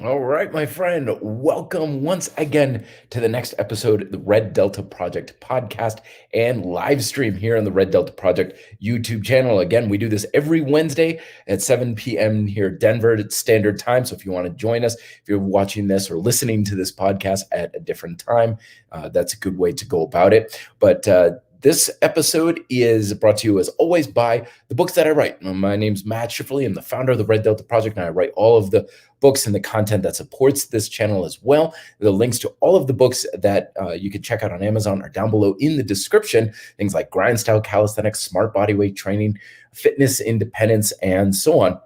All right, my friend, welcome once again to the next episode of the Red Delta Project podcast and live stream here on the Red Delta Project YouTube channel. Again, we do this every Wednesday at 7 p.m. here, Denver Standard Time. So if you want to join us, if you're watching this or listening to this podcast at a different time, that's a good way to go about it. But this episode is brought to you, as always, by the books that I write. My name's Matt Schifferly. I'm the founder of the Red Delta Project, and I write all of the books and the content that supports this channel as well. The links to all of the books that you can check out on Amazon are down below in the description. Things like Grind Style Calisthenics, Smart Bodyweight Training, Fitness Independence, and so on.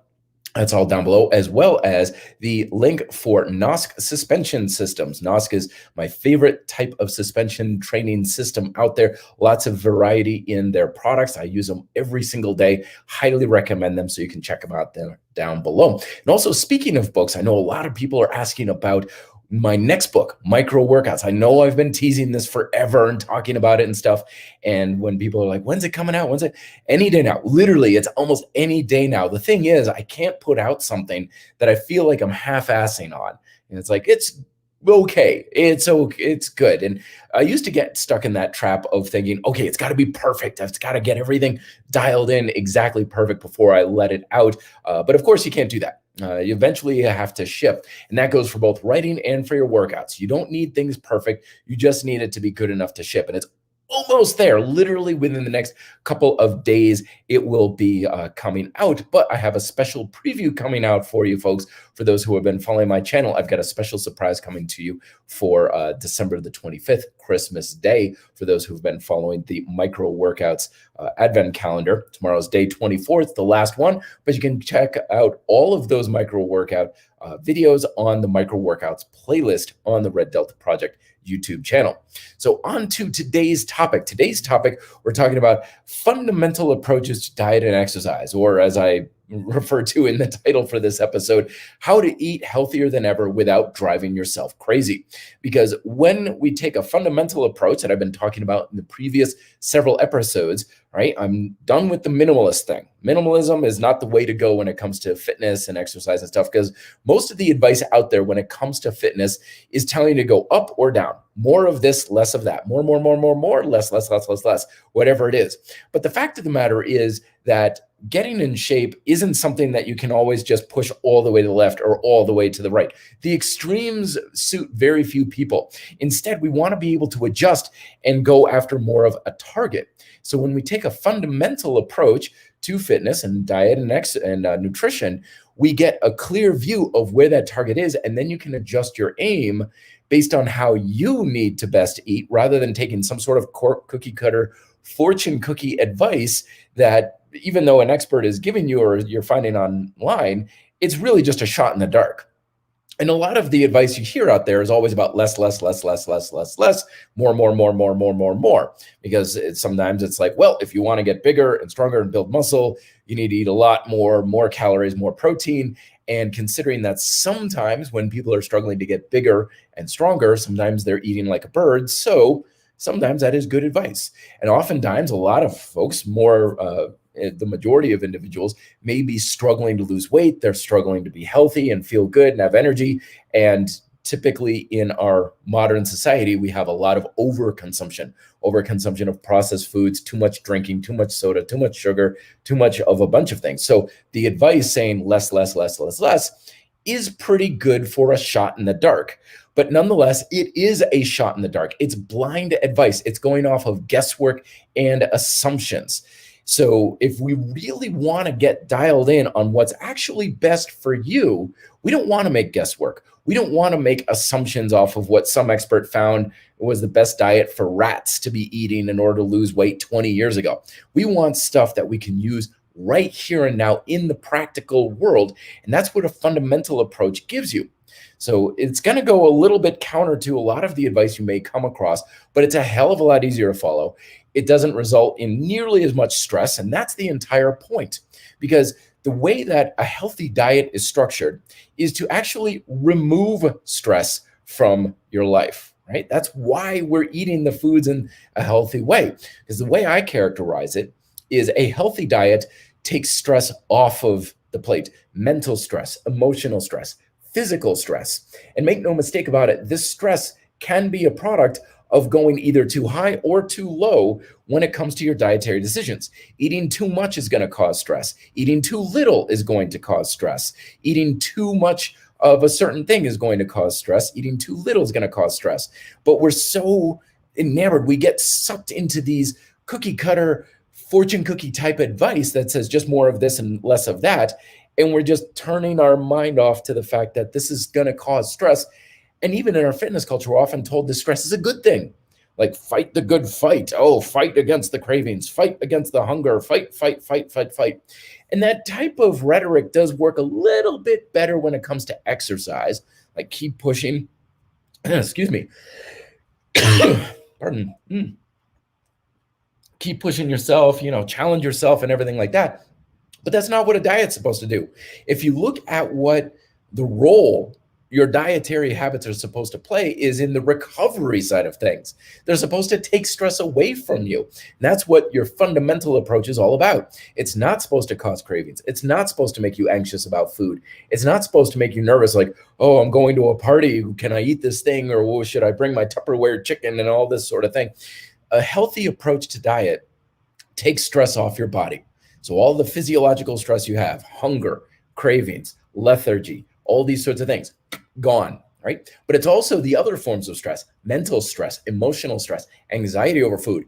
That's all down below, as well as the link for Nosk suspension systems. Nosk is my favorite type of suspension training system out there. Lots of variety in their products. I use them every single day. Highly recommend them, so you can check them out there down below. And also, speaking of books, I know a lot of people are asking about my next book, Micro Workouts. I know I've been teasing this forever and talking about it and stuff. And when people are like, when's it coming out? When's it? Any day now. Literally, it's almost any day now. The thing is, I can't put out something that I feel like I'm half-assing on. And it's like, it's okay. It's good. And I used to get stuck in that trap of thinking, okay, it's got to be perfect. I've got to get everything dialed in exactly perfect before I let it out. But of course, you can't do that. You eventually have to ship. And that goes for both writing and for your workouts. You don't need things perfect. You just need it to be good enough to ship. And it's almost there. Literally within the next couple of days, it will be coming out. But I have a special preview coming out for you folks. For those who have been following my channel, I've got a special surprise coming to you for December the 25th, Christmas Day. For those who've been following the Micro Workouts Advent calendar, tomorrow's day 24th, the last one. But you can check out all of those micro workout videos on the Micro Workouts playlist on the Red Delta Project YouTube channel. So on to today's topic. Today's topic, we're talking about fundamental approaches to diet and exercise, or as I refer to in the title for this episode, how to eat healthier than ever without driving yourself crazy. Because when we take a fundamental approach that I've been talking about in the previous several episodes, right? I'm done with the minimalist thing. Minimalism is not the way to go when it comes to fitness and exercise and stuff, because most of the advice out there when it comes to fitness is telling you to go up or down. More of this, less of that. More, less, whatever it is. But the fact of the matter is that getting in shape isn't something that you can always just push all the way to the left or all the way to the right. The extremes suit very few people. Instead, we want to be able to adjust and go after more of a target. So when we take a fundamental approach to fitness and diet and nutrition, we get a clear view of where that target is, and then you can adjust your aim based on how you need to best eat, rather than taking some sort of cookie cutter fortune cookie advice that, even though an expert is giving you or you're finding online, it's really just a shot in the dark. And a lot of the advice you hear out there is always about less, more. Because sometimes it's like, well, if you want to get bigger and stronger and build muscle, you need to eat a lot more calories, more protein. And considering that sometimes when people are struggling to get bigger and stronger, sometimes they're eating like a bird. So sometimes that is good advice. And oftentimes a lot of folks, the majority of individuals, may be struggling to lose weight. They're struggling to be healthy and feel good and have energy. And typically in our modern society, we have a lot of overconsumption of processed foods, too much drinking, too much soda, too much sugar, too much of a bunch of things. So the advice saying less is pretty good for a shot in the dark. But nonetheless, it is a shot in the dark. It's blind advice. It's going off of guesswork and assumptions. So if we really want to get dialed in on what's actually best for you, we don't want to make guesswork. We don't want to make assumptions off of what some expert found was the best diet for rats to be eating in order to lose weight 20 years ago. We want stuff that we can use right here and now in the practical world. And that's what a fundamental approach gives you. So it's going to go a little bit counter to a lot of the advice you may come across, but it's a hell of a lot easier to follow. It doesn't result in nearly as much stress, and that's the entire point. Because the way that a healthy diet is structured is to actually remove stress from your life, right? That's why we're eating the foods in a healthy way. Because the way I characterize it is a healthy diet takes stress off of the plate: mental stress, emotional stress, physical stress. And make no mistake about it, this stress can be a product of going either too high or too low when it comes to your dietary decisions. Eating too much is going to cause stress. Eating too little is going to cause stress. Eating too much of a certain thing is going to cause stress. Eating too little is going to cause stress. But we're so enamored, we get sucked into these cookie cutter fortune cookie type advice that says just more of this and less of that. And we're just turning our mind off to the fact that this is going to cause stress. And even in our fitness culture, we're often told this stress is a good thing. Like, fight the good fight. Oh, fight against the cravings, fight against the hunger, fight, fight, fight, fight, fight. And that type of rhetoric does work a little bit better when it comes to exercise, like keep pushing, excuse me, pardon, keep pushing yourself, challenge yourself and everything like that. But that's not what a diet's supposed to do. If you look at what the role your dietary habits are supposed to play is in the recovery side of things. They're supposed to take stress away from you. And that's what your fundamental approach is all about. It's not supposed to cause cravings. It's not supposed to make you anxious about food. It's not supposed to make you nervous, like, oh, I'm going to a party. Can I eat this thing? Or oh, should I bring my Tupperware chicken and all this sort of thing? A healthy approach to diet takes stress off your body. So all the physiological stress you have, hunger, cravings, lethargy, all these sorts of things, gone, right? But it's also the other forms of stress, mental stress, emotional stress, anxiety over food,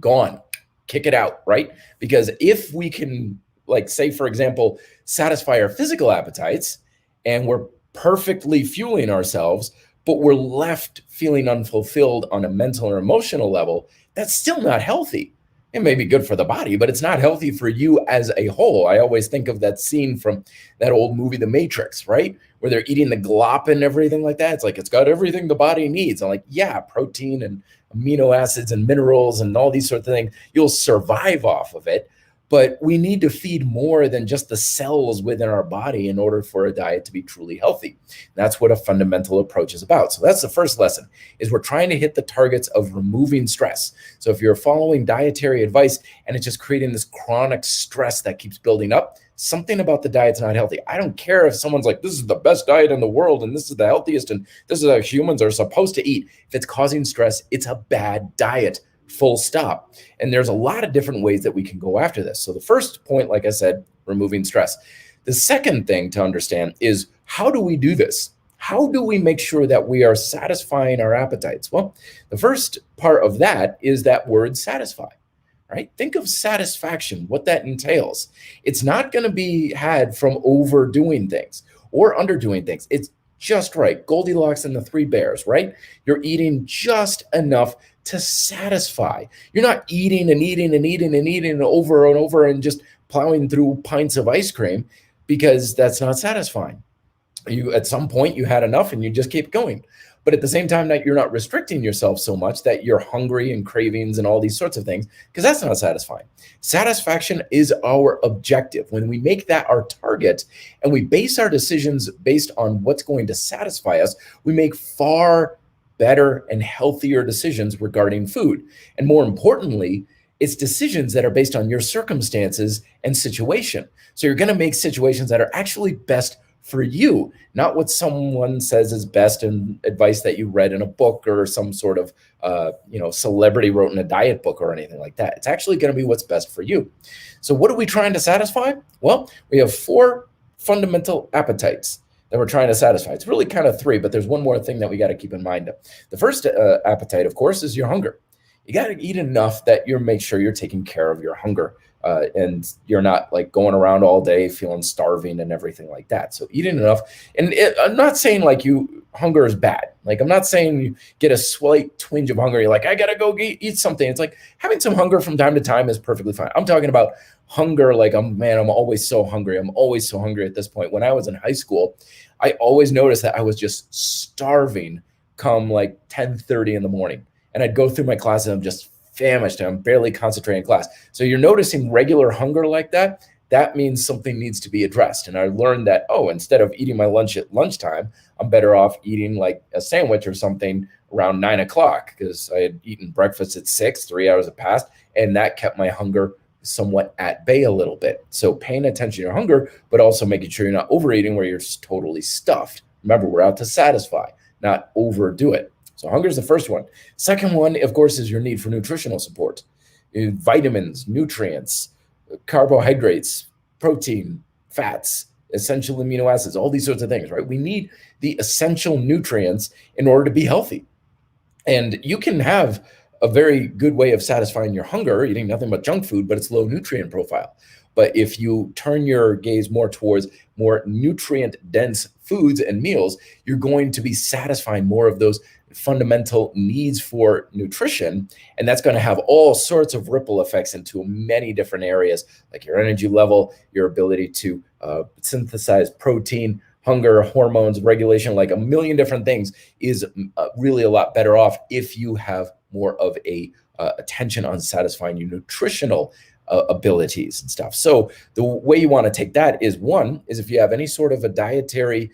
gone, kick it out, right? Because if we can, like, say, for example, satisfy our physical appetites and we're perfectly fueling ourselves, but we're left feeling unfulfilled on a mental or emotional level, that's still not healthy. It may be good for the body, but it's not healthy for you as a whole. I always think of that scene from that old movie, The Matrix, right? Where they're eating the glop and everything like that. It's like, it's got everything the body needs. I'm like, yeah, protein and amino acids and minerals and all these sorts of things. You'll survive off of it. But we need to feed more than just the cells within our body in order for a diet to be truly healthy. That's what a fundamental approach is about. So that's the first lesson, is we're trying to hit the targets of removing stress. So if you're following dietary advice and it's just creating this chronic stress that keeps building up, something about the diet's not healthy. I don't care if someone's like, this is the best diet in the world and this is the healthiest and this is how humans are supposed to eat. If it's causing stress, it's a bad diet. Full stop. And there's a lot of different ways that we can go after this. So the first point, like I said, removing stress. The second thing to understand is, how do we do this? How do we make sure that we are satisfying our appetites? Well, the first part of that is that word satisfy, right? Think of satisfaction, what that entails. It's not going to be had from overdoing things or underdoing things. It's just right. Goldilocks and the three bears, right? You're eating just enough to satisfy. You're not eating and eating and eating and eating over and over and just plowing through pints of ice cream, because that's not satisfying. You, at some point, you had enough and you just keep going. But at the same time, that you're not restricting yourself so much that you're hungry and cravings and all these sorts of things, because that's not satisfying. Satisfaction is our objective. When we make that our target and we base our decisions based on what's going to satisfy us, we make far better and healthier decisions regarding food. And more importantly, it's decisions that are based on your circumstances and situation. So you're going to make situations that are actually best for you, not what someone says is best and advice that you read in a book or some sort of celebrity wrote in a diet book or anything like that. It's actually going to be what's best for you. So what are we trying to satisfy? Well, we have 4 fundamental appetites that we're trying to satisfy. It's really kind of 3, but there's one more thing that we got to keep in mind. The first appetite, of course, is your hunger. You got to eat enough that you make sure you're taking care of your hunger. And you're not like going around all day feeling starving and everything like that. So eating enough. And I'm not saying like hunger is bad. Like, I'm not saying you get a slight twinge of hunger. You're like, I got to go eat something. It's like having some hunger from time to time is perfectly fine. I'm talking about hunger. Like, I'm always so hungry. I'm always so hungry at this point. When I was in high school, I always noticed that I was just starving come like 10:30 in the morning. And I'd go through my classes and I'm just famished and I'm barely concentrating in class. So you're noticing regular hunger like that, that means something needs to be addressed. And I learned that, instead of eating my lunch at lunchtime, I'm better off eating like a sandwich or something around 9 o'clock, because I had eaten breakfast at 6, 3 hours had passed, and that kept my hunger somewhat at bay a little bit. So paying attention to your hunger, but also making sure you're not overeating where you're totally stuffed, Remember, we're out to satisfy, not overdo it. So hunger is the first one. Second one, of course, is your need for nutritional support. Vitamins, nutrients, carbohydrates, protein, fats, essential amino acids, all these sorts of things, right? We need the essential nutrients in order to be healthy. And you can have a very good way of satisfying your hunger eating nothing but junk food, but it's low nutrient profile. But if you turn your gaze more towards more nutrient dense foods and meals, you're going to be satisfying more of those fundamental needs for nutrition. And that's going to have all sorts of ripple effects into many different areas, like your energy level, your ability to synthesize protein, hunger, hormones, regulation, like a million different things is really a lot better off if you have more of a attention on satisfying your nutritional abilities and stuff. So the way you want to take that is, one, is if you have any sort of a dietary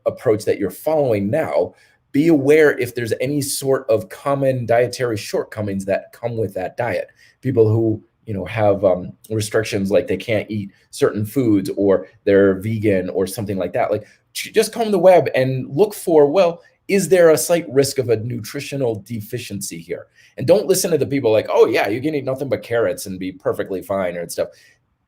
approach that you're following now, be aware if there's any sort of common dietary shortcomings that come with that diet. People who have restrictions, like they can't eat certain foods, or they're vegan or something like that, like just comb the web and look for, well, is there a slight risk of a nutritional deficiency here? And don't listen to the people like, oh yeah, you can eat nothing but carrots and be perfectly fine and stuff.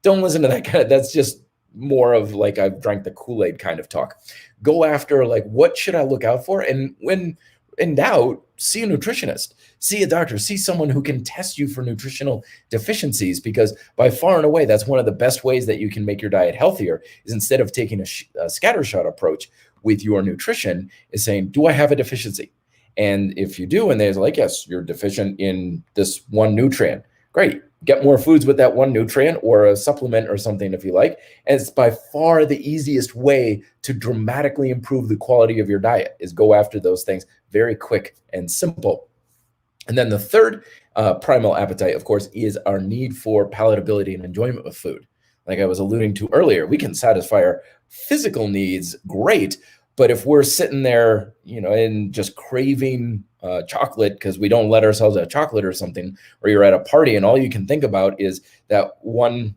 Don't listen to that kind of, that's just more of like, I've drank the Kool-Aid kind of talk. Go after, like, what should I look out for? And when in doubt, see a nutritionist, see a doctor, see someone who can test you for nutritional deficiencies, because by far and away, that's one of the best ways that you can make your diet healthier, is instead of taking a scattershot approach with your nutrition, is saying, do I have a deficiency? And if you do, and they're like, yes, you're deficient in this one nutrient, great. Get more foods with that one nutrient, or a supplement or something if you like. And it's by far the easiest way to dramatically improve the quality of your diet, is go after those things. Very quick and simple. And then the third primal appetite, of course, is our need for palatability and enjoyment with food. Like I was alluding to earlier, we can satisfy our physical needs great, but if we're sitting there, and just craving chocolate because we don't let ourselves have chocolate or something, or you're at a party and all you can think about is that one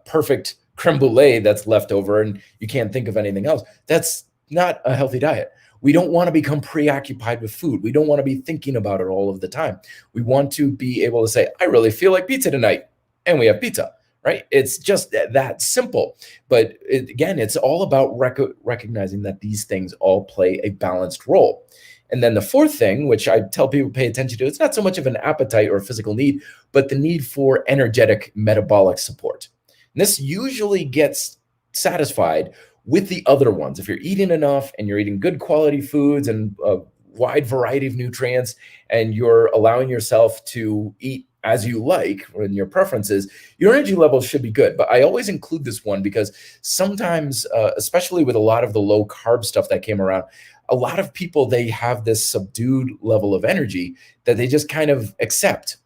perfect creme brulee that's left over and you can't think of anything else, that's not a healthy diet. We don't want to become preoccupied with food. We don't want to be thinking about it all of the time. We want to be able to say, I really feel like pizza tonight, and we have pizza. Right? It's just that simple. But again, it's all about recognizing that these things all play a balanced role. And then the fourth thing, which I tell people pay attention to, it's not so much of an appetite or a physical need, but the need for energetic metabolic support. And this usually gets satisfied with the other ones. If you're eating enough and you're eating good quality foods and a wide variety of nutrients, and you're allowing yourself to eat as you like, when your preferences, your energy levels should be good. But I always include this one because sometimes, especially with a lot of the low carb stuff that came around, a lot of people, they have this subdued level of energy that they just kind of accept.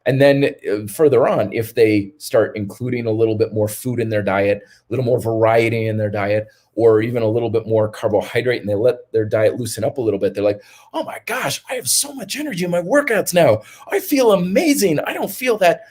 And then further on, if they start including a little bit more food in their diet, a little more variety in their diet, or even a little bit more carbohydrate, and they let their diet loosen up a little bit, they're like, oh my gosh, I have so much energy in my workouts now. I feel amazing. I don't feel that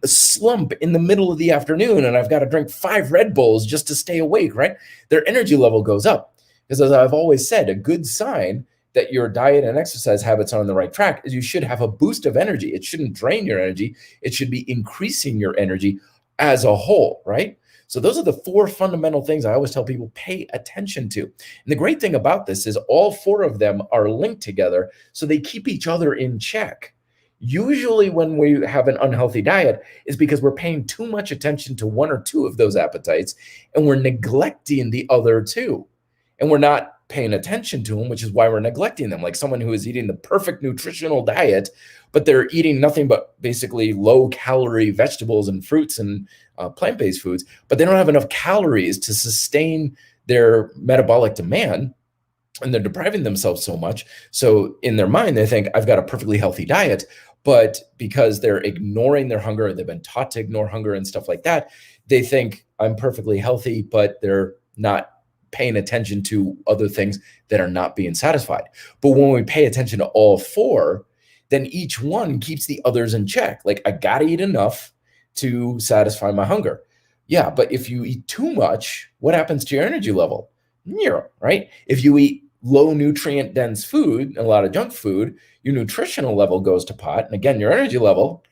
slump in the middle of the afternoon and I've got to drink 5 Red Bulls just to stay awake, right? Their energy level goes up. Because as I've always said, a good sign that your diet and exercise habits are on the right track is you should have a boost of energy. It shouldn't drain your energy. It should be increasing your energy as a whole, right? So those are the 4 fundamental things I always tell people pay attention to. And the great thing about this is all 4 of them are linked together, so they keep each other in check. Usually when we have an unhealthy diet is because we're paying too much attention to 1 or 2 of those appetites, and we're neglecting the other 2. And we're not paying attention to them, which is why we're neglecting them. Like someone who is eating the perfect nutritional diet, but they're eating nothing but basically low calorie vegetables and fruits and plant-based foods, but they don't have enough calories to sustain their metabolic demand, and they're depriving themselves so much. So in their mind, they think, I've got a perfectly healthy diet, but because they're ignoring their hunger, they've been taught to ignore hunger and stuff like that, they think I'm perfectly healthy, but they're not paying attention to other things that are not being satisfied. But when we pay attention to all 4, then each one keeps the others in check. Like, I gotta eat enough to satisfy my hunger. Yeah, but if you eat too much, what happens to your energy level? Zero, right? If you eat low nutrient dense food, a lot of junk food, your nutritional level goes to pot. And again, your energy level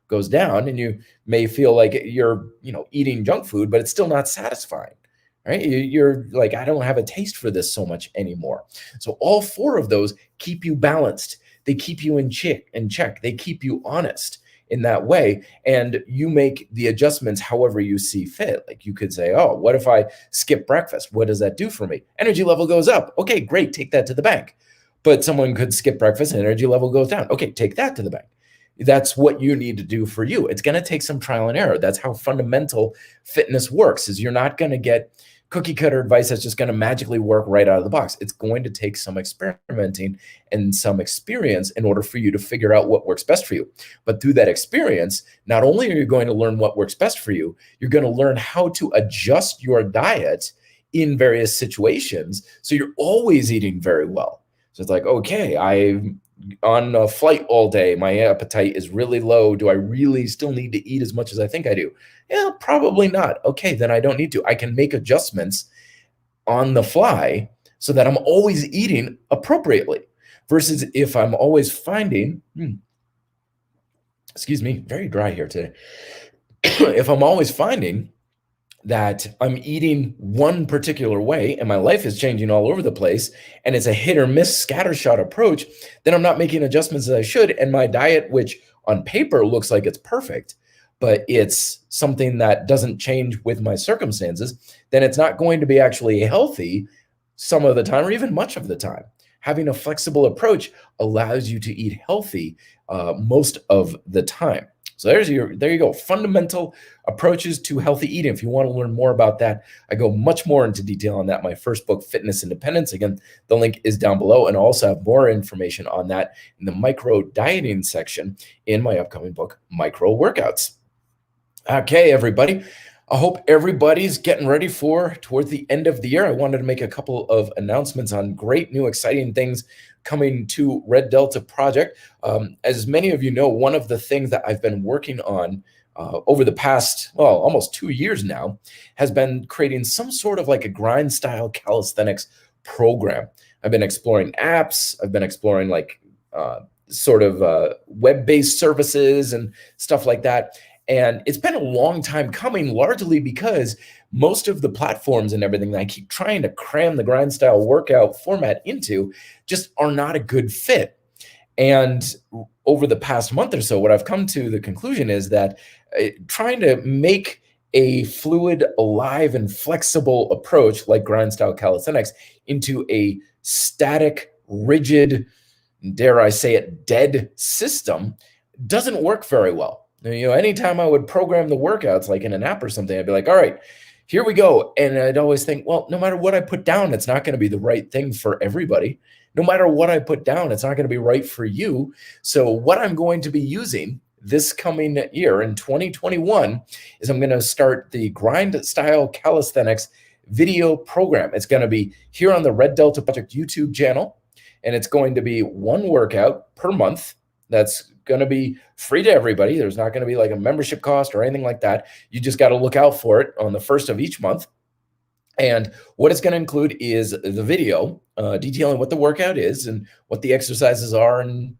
goes down, and you may feel like you're, eating junk food, but it's still not satisfying, right? You're like, I don't have a taste for this so much anymore. So all four of those keep you balanced. They keep you in check. They keep you honest in that way. And you make the adjustments however you see fit. Like you could say, oh, what if I skip breakfast? What does that do for me? Energy level goes up. Okay, great. Take that to the bank. But someone could skip breakfast and energy level goes down. Okay, take that to the bank. That's what you need to do for you. It's going to take some trial and error. That's how fundamental fitness works, is you're not going to get cookie cutter advice that's just going to magically work right out of the box. It's going to take some experimenting and some experience in order for you to figure out what works best for you. But through that experience, not only are you going to learn what works best for you, you're going to learn how to adjust your diet in various situations so you're always eating very well. So it's like, okay, I'm on a flight all day, my appetite is really low. Do I really still need to eat as much as I think I do? Yeah, probably not. Okay, then I don't need to. I can make adjustments on the fly so that I'm always eating appropriately. Versus if I'm always finding, excuse me, very dry here today. If I'm always finding that I'm eating one particular way and my life is changing all over the place and it's a hit or miss scattershot approach, then I'm not making adjustments as I should. And my diet, which on paper looks like it's perfect, but it's something that doesn't change with my circumstances, then it's not going to be actually healthy some of the time or even much of the time. Having a flexible approach allows you to eat healthy most of the time. So there you go. Fundamental approaches to healthy eating. If you want to learn more about that, I go much more into detail on that. My first book, Fitness Independence. Again, the link is down below, and I also have more information on that in the micro dieting section in my upcoming book, Micro Workouts. Okay, everybody. I hope everybody's getting ready for towards the end of the year. I wanted to make a couple of announcements on great new exciting things coming to Red Delta Project. As many of you know, one of the things that I've been working on over the past, almost 2 years now, has been creating some sort of like a grind style calisthenics program. I've been exploring apps. I've been exploring like web-based services and stuff like that. And it's been a long time coming, largely because most of the platforms and everything that I keep trying to cram the grind style workout format into just are not a good fit. And over the past month or so, what I've come to the conclusion is that trying to make a fluid, alive, and flexible approach like grind style calisthenics into a static, rigid, dare I say it, dead system doesn't work very well. Anytime I would program the workouts, like in an app or something, I'd be like, all right, here we go. And I'd always think, well, no matter what I put down, it's not going to be the right thing for everybody. No matter what I put down, it's not going to be right for you. So what I'm going to be using this coming year in 2021 is I'm going to start the Grind Style Calisthenics video program. It's going to be here on the Red Delta Project YouTube channel, and it's going to be one workout per month. That's going to be free to everybody. There's not going to be like a membership cost or anything like that. You just got to look out for it on the first of each month. And what it's going to include is the video detailing what the workout is and what the exercises are and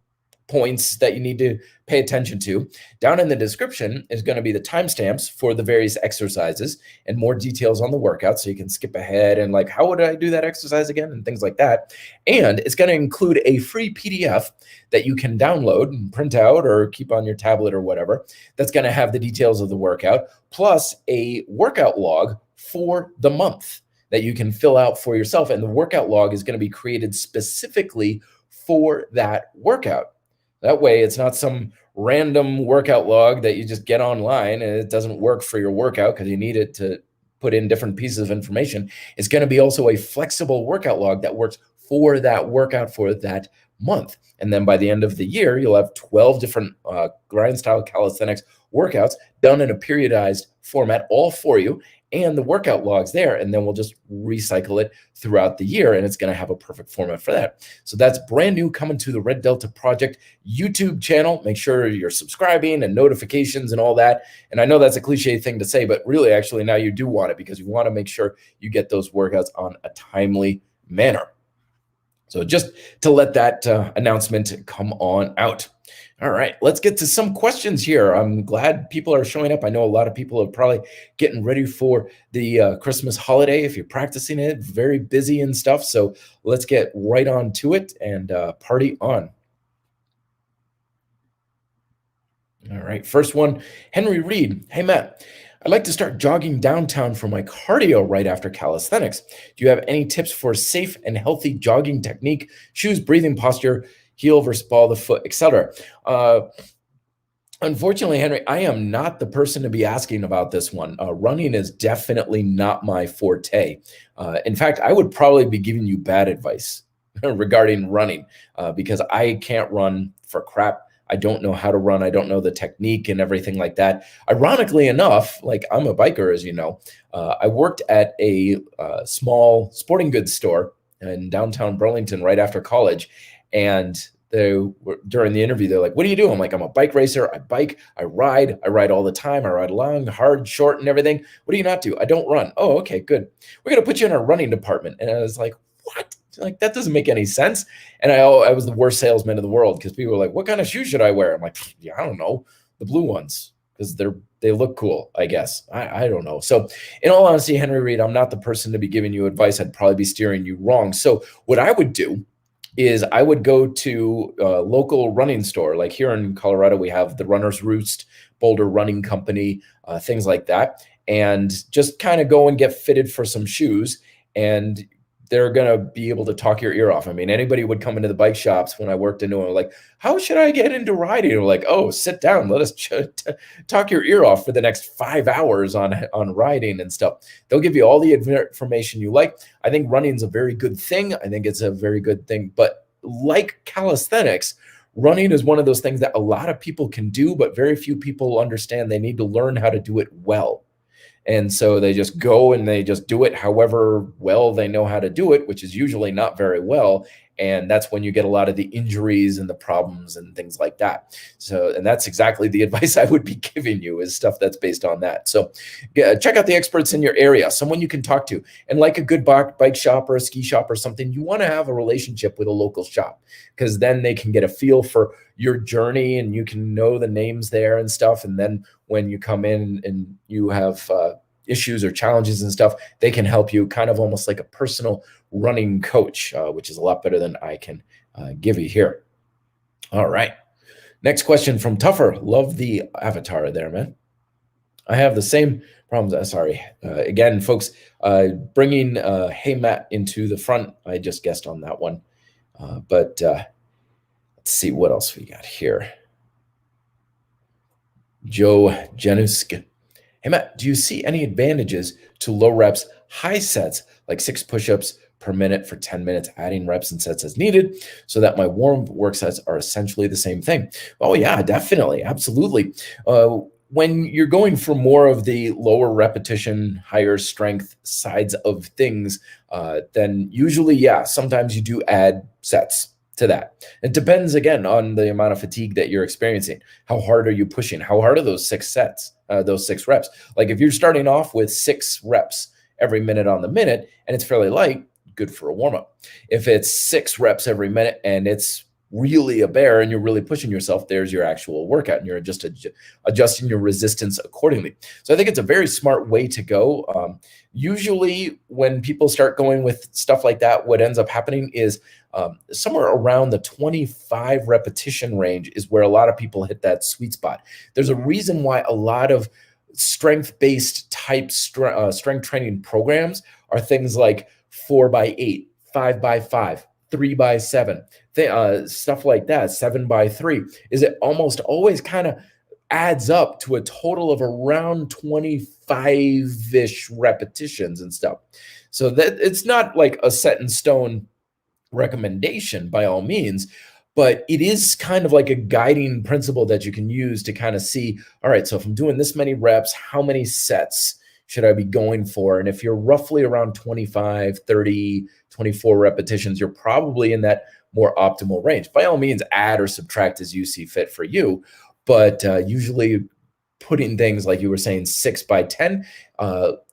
points that you need to pay attention to. Down in the description is going to be the timestamps for the various exercises and more details on the workout, so you can skip ahead and like, how would I do that exercise again, and things like that. And it's going to include a free PDF that you can download and print out or keep on your tablet or whatever. That's going to have the details of the workout, plus a workout log for the month that you can fill out for yourself. And the workout log is going to be created specifically for that workout. That way, it's not some random workout log that you just get online and it doesn't work for your workout because you need it to put in different pieces of information. It's going to be also a flexible workout log that works for that workout for that month. And then by the end of the year, you'll have 12 different grind style calisthenics workouts done in a periodized format, all for you, and the workout logs there. And then we'll just recycle it throughout the year, and it's going to have a perfect format for that. So that's brand new, coming to the Red Delta Project YouTube channel. Make sure you're subscribing and notifications and all that. And I know that's a cliche thing to say, but really, actually, now you do want it, because you want to make sure you get those workouts on a timely manner. So just to let that announcement come on out. All right, let's get to some questions here. I'm glad people are showing up. I know a lot of people are probably getting ready for the Christmas holiday. If you're practicing it, very busy and stuff. So let's get right on to it and party on. All right, first one, Henry Reed. Hey, Matt. I'd like to start jogging downtown for my cardio right after calisthenics. Do you have any tips for safe and healthy jogging technique, shoes, breathing posture, heel versus ball of the foot, etc.? Unfortunately, Henry, I am not the person to be asking about this one. Running is definitely not my forte. In fact, I would probably be giving you bad advice regarding running because I can't run for crap. I don't know how to run. I don't know the technique and everything like that. Ironically enough, like, I'm a biker, as you know. I worked at a small sporting goods store in downtown Burlington right after college. And during the interview, they're like, "What do you do?" I'm like, "I'm a bike racer. I bike, I ride all the time. I ride long, hard, short, and everything." "What do you not do?" "I don't run." "Oh, okay, good. We're going to put you in our running department." And I was like, "What? Like, that doesn't make any sense." And I was the worst salesman in the world, because people were like, "What kind of shoes should I wear?" I'm like, "Yeah, I don't know. The blue ones, because they look cool, I guess." I don't know. So in all honesty, Henry Reed, I'm not the person to be giving you advice. I'd probably be steering you wrong. So what I would do is I would go to a local running store. Like here in Colorado, we have the Runner's Roost, Boulder Running Company, things like that. And just kind of go and get fitted for some shoes, and they're going to be able to talk your ear off. I mean, anybody would come into the bike shops when I worked into them, like, "How should I get into riding?" Or like, "Oh, sit down. Let us talk your ear off for the next 5 hours on riding and stuff." They'll give you all the information you like. I think running is a very good thing. I think it's a very good thing. But like calisthenics, running is one of those things that a lot of people can do, but very few people understand they need to learn how to do it well. And so they just go and they just do it however well they know how to do it, which is usually not very well. And that's when you get a lot of the injuries and the problems and things like that. So, and that's exactly the advice I would be giving you, is stuff that's based on that. So check out the experts in your area, someone you can talk to. And like a good bike shop or a ski shop or something, you want to have a relationship with a local shop, because then they can get a feel for your journey and you can know the names there and stuff. And then when you come in and you have issues or challenges and stuff, they can help you, kind of almost like a personal running coach, which is a lot better than I can give you here. All right. Next question from Tougher. Love the avatar there, man. I have the same problems. Sorry. Again, folks, bringing Hey Matt into the front. I just guessed on that one. But let's see what else we got here. Joe Janusk. Hey, Matt, do you see any advantages to low reps, high sets, like 6 push-ups per minute for 10 minutes, adding reps and sets as needed, so that my warm work sets are essentially the same thing? Oh, yeah, definitely. Absolutely. When you're going for more of the lower repetition, higher strength sides of things, then usually, yeah, sometimes you do add sets to that. It depends, again, on the amount of fatigue that you're experiencing. How hard are you pushing? How hard are those 6 sets, those 6 reps? Like if you're starting off with 6 reps every minute on the minute and it's fairly light, good for a warm-up. If it's 6 reps every minute and it's really a bear and you're really pushing yourself, there's your actual workout, and you're just adjusting your resistance accordingly. So I think it's a very smart way to go. Usually when people start going with stuff like that, what ends up happening is somewhere around the 25 repetition range is where a lot of people hit that sweet spot. There's a reason why a lot of strength-based type strength training programs are things like 4x8, 5x5, 3x7, stuff like that, 7x3, is it almost always kind of adds up to a total of around 25-ish repetitions and stuff. So that it's not like a set in stone recommendation by all means, but it is kind of like a guiding principle that you can use to kind of see, all right, so if I'm doing this many reps, how many sets should I be going for? And if you're roughly around 25, 30, 24 repetitions, you're probably in that more optimal range. By all means, add or subtract as you see fit for you, but usually putting things like you were saying 6 by 10,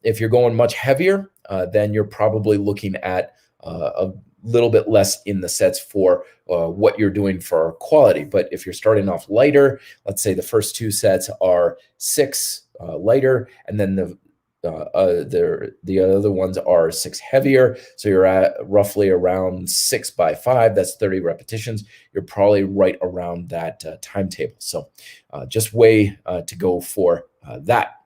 if you're going much heavier, then you're probably looking at a little bit less in the sets for what you're doing for quality. But if you're starting off lighter, let's say the first 2 sets are 6 lighter, and then the other ones are 6 heavier, so you're at roughly around 6 by 5, that's 30 repetitions. You're probably right around that timetable. So just way to go for that.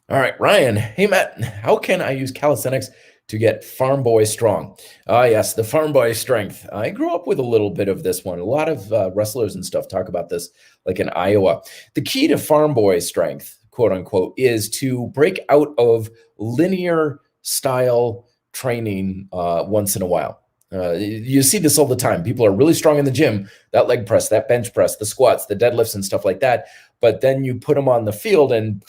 All right, Ryan. Hey, Matt, how can I use calisthenics to get farm boy strong? Yes, the farm boy strength. I grew up with a little bit of this one. A lot of wrestlers and stuff talk about this, like in Iowa. The key to farm boy strength, quote unquote, is to break out of linear style training once in a while. You see this all the time. People are really strong in the gym, that leg press, that bench press, the squats, the deadlifts and stuff like that. But then you put them on the field and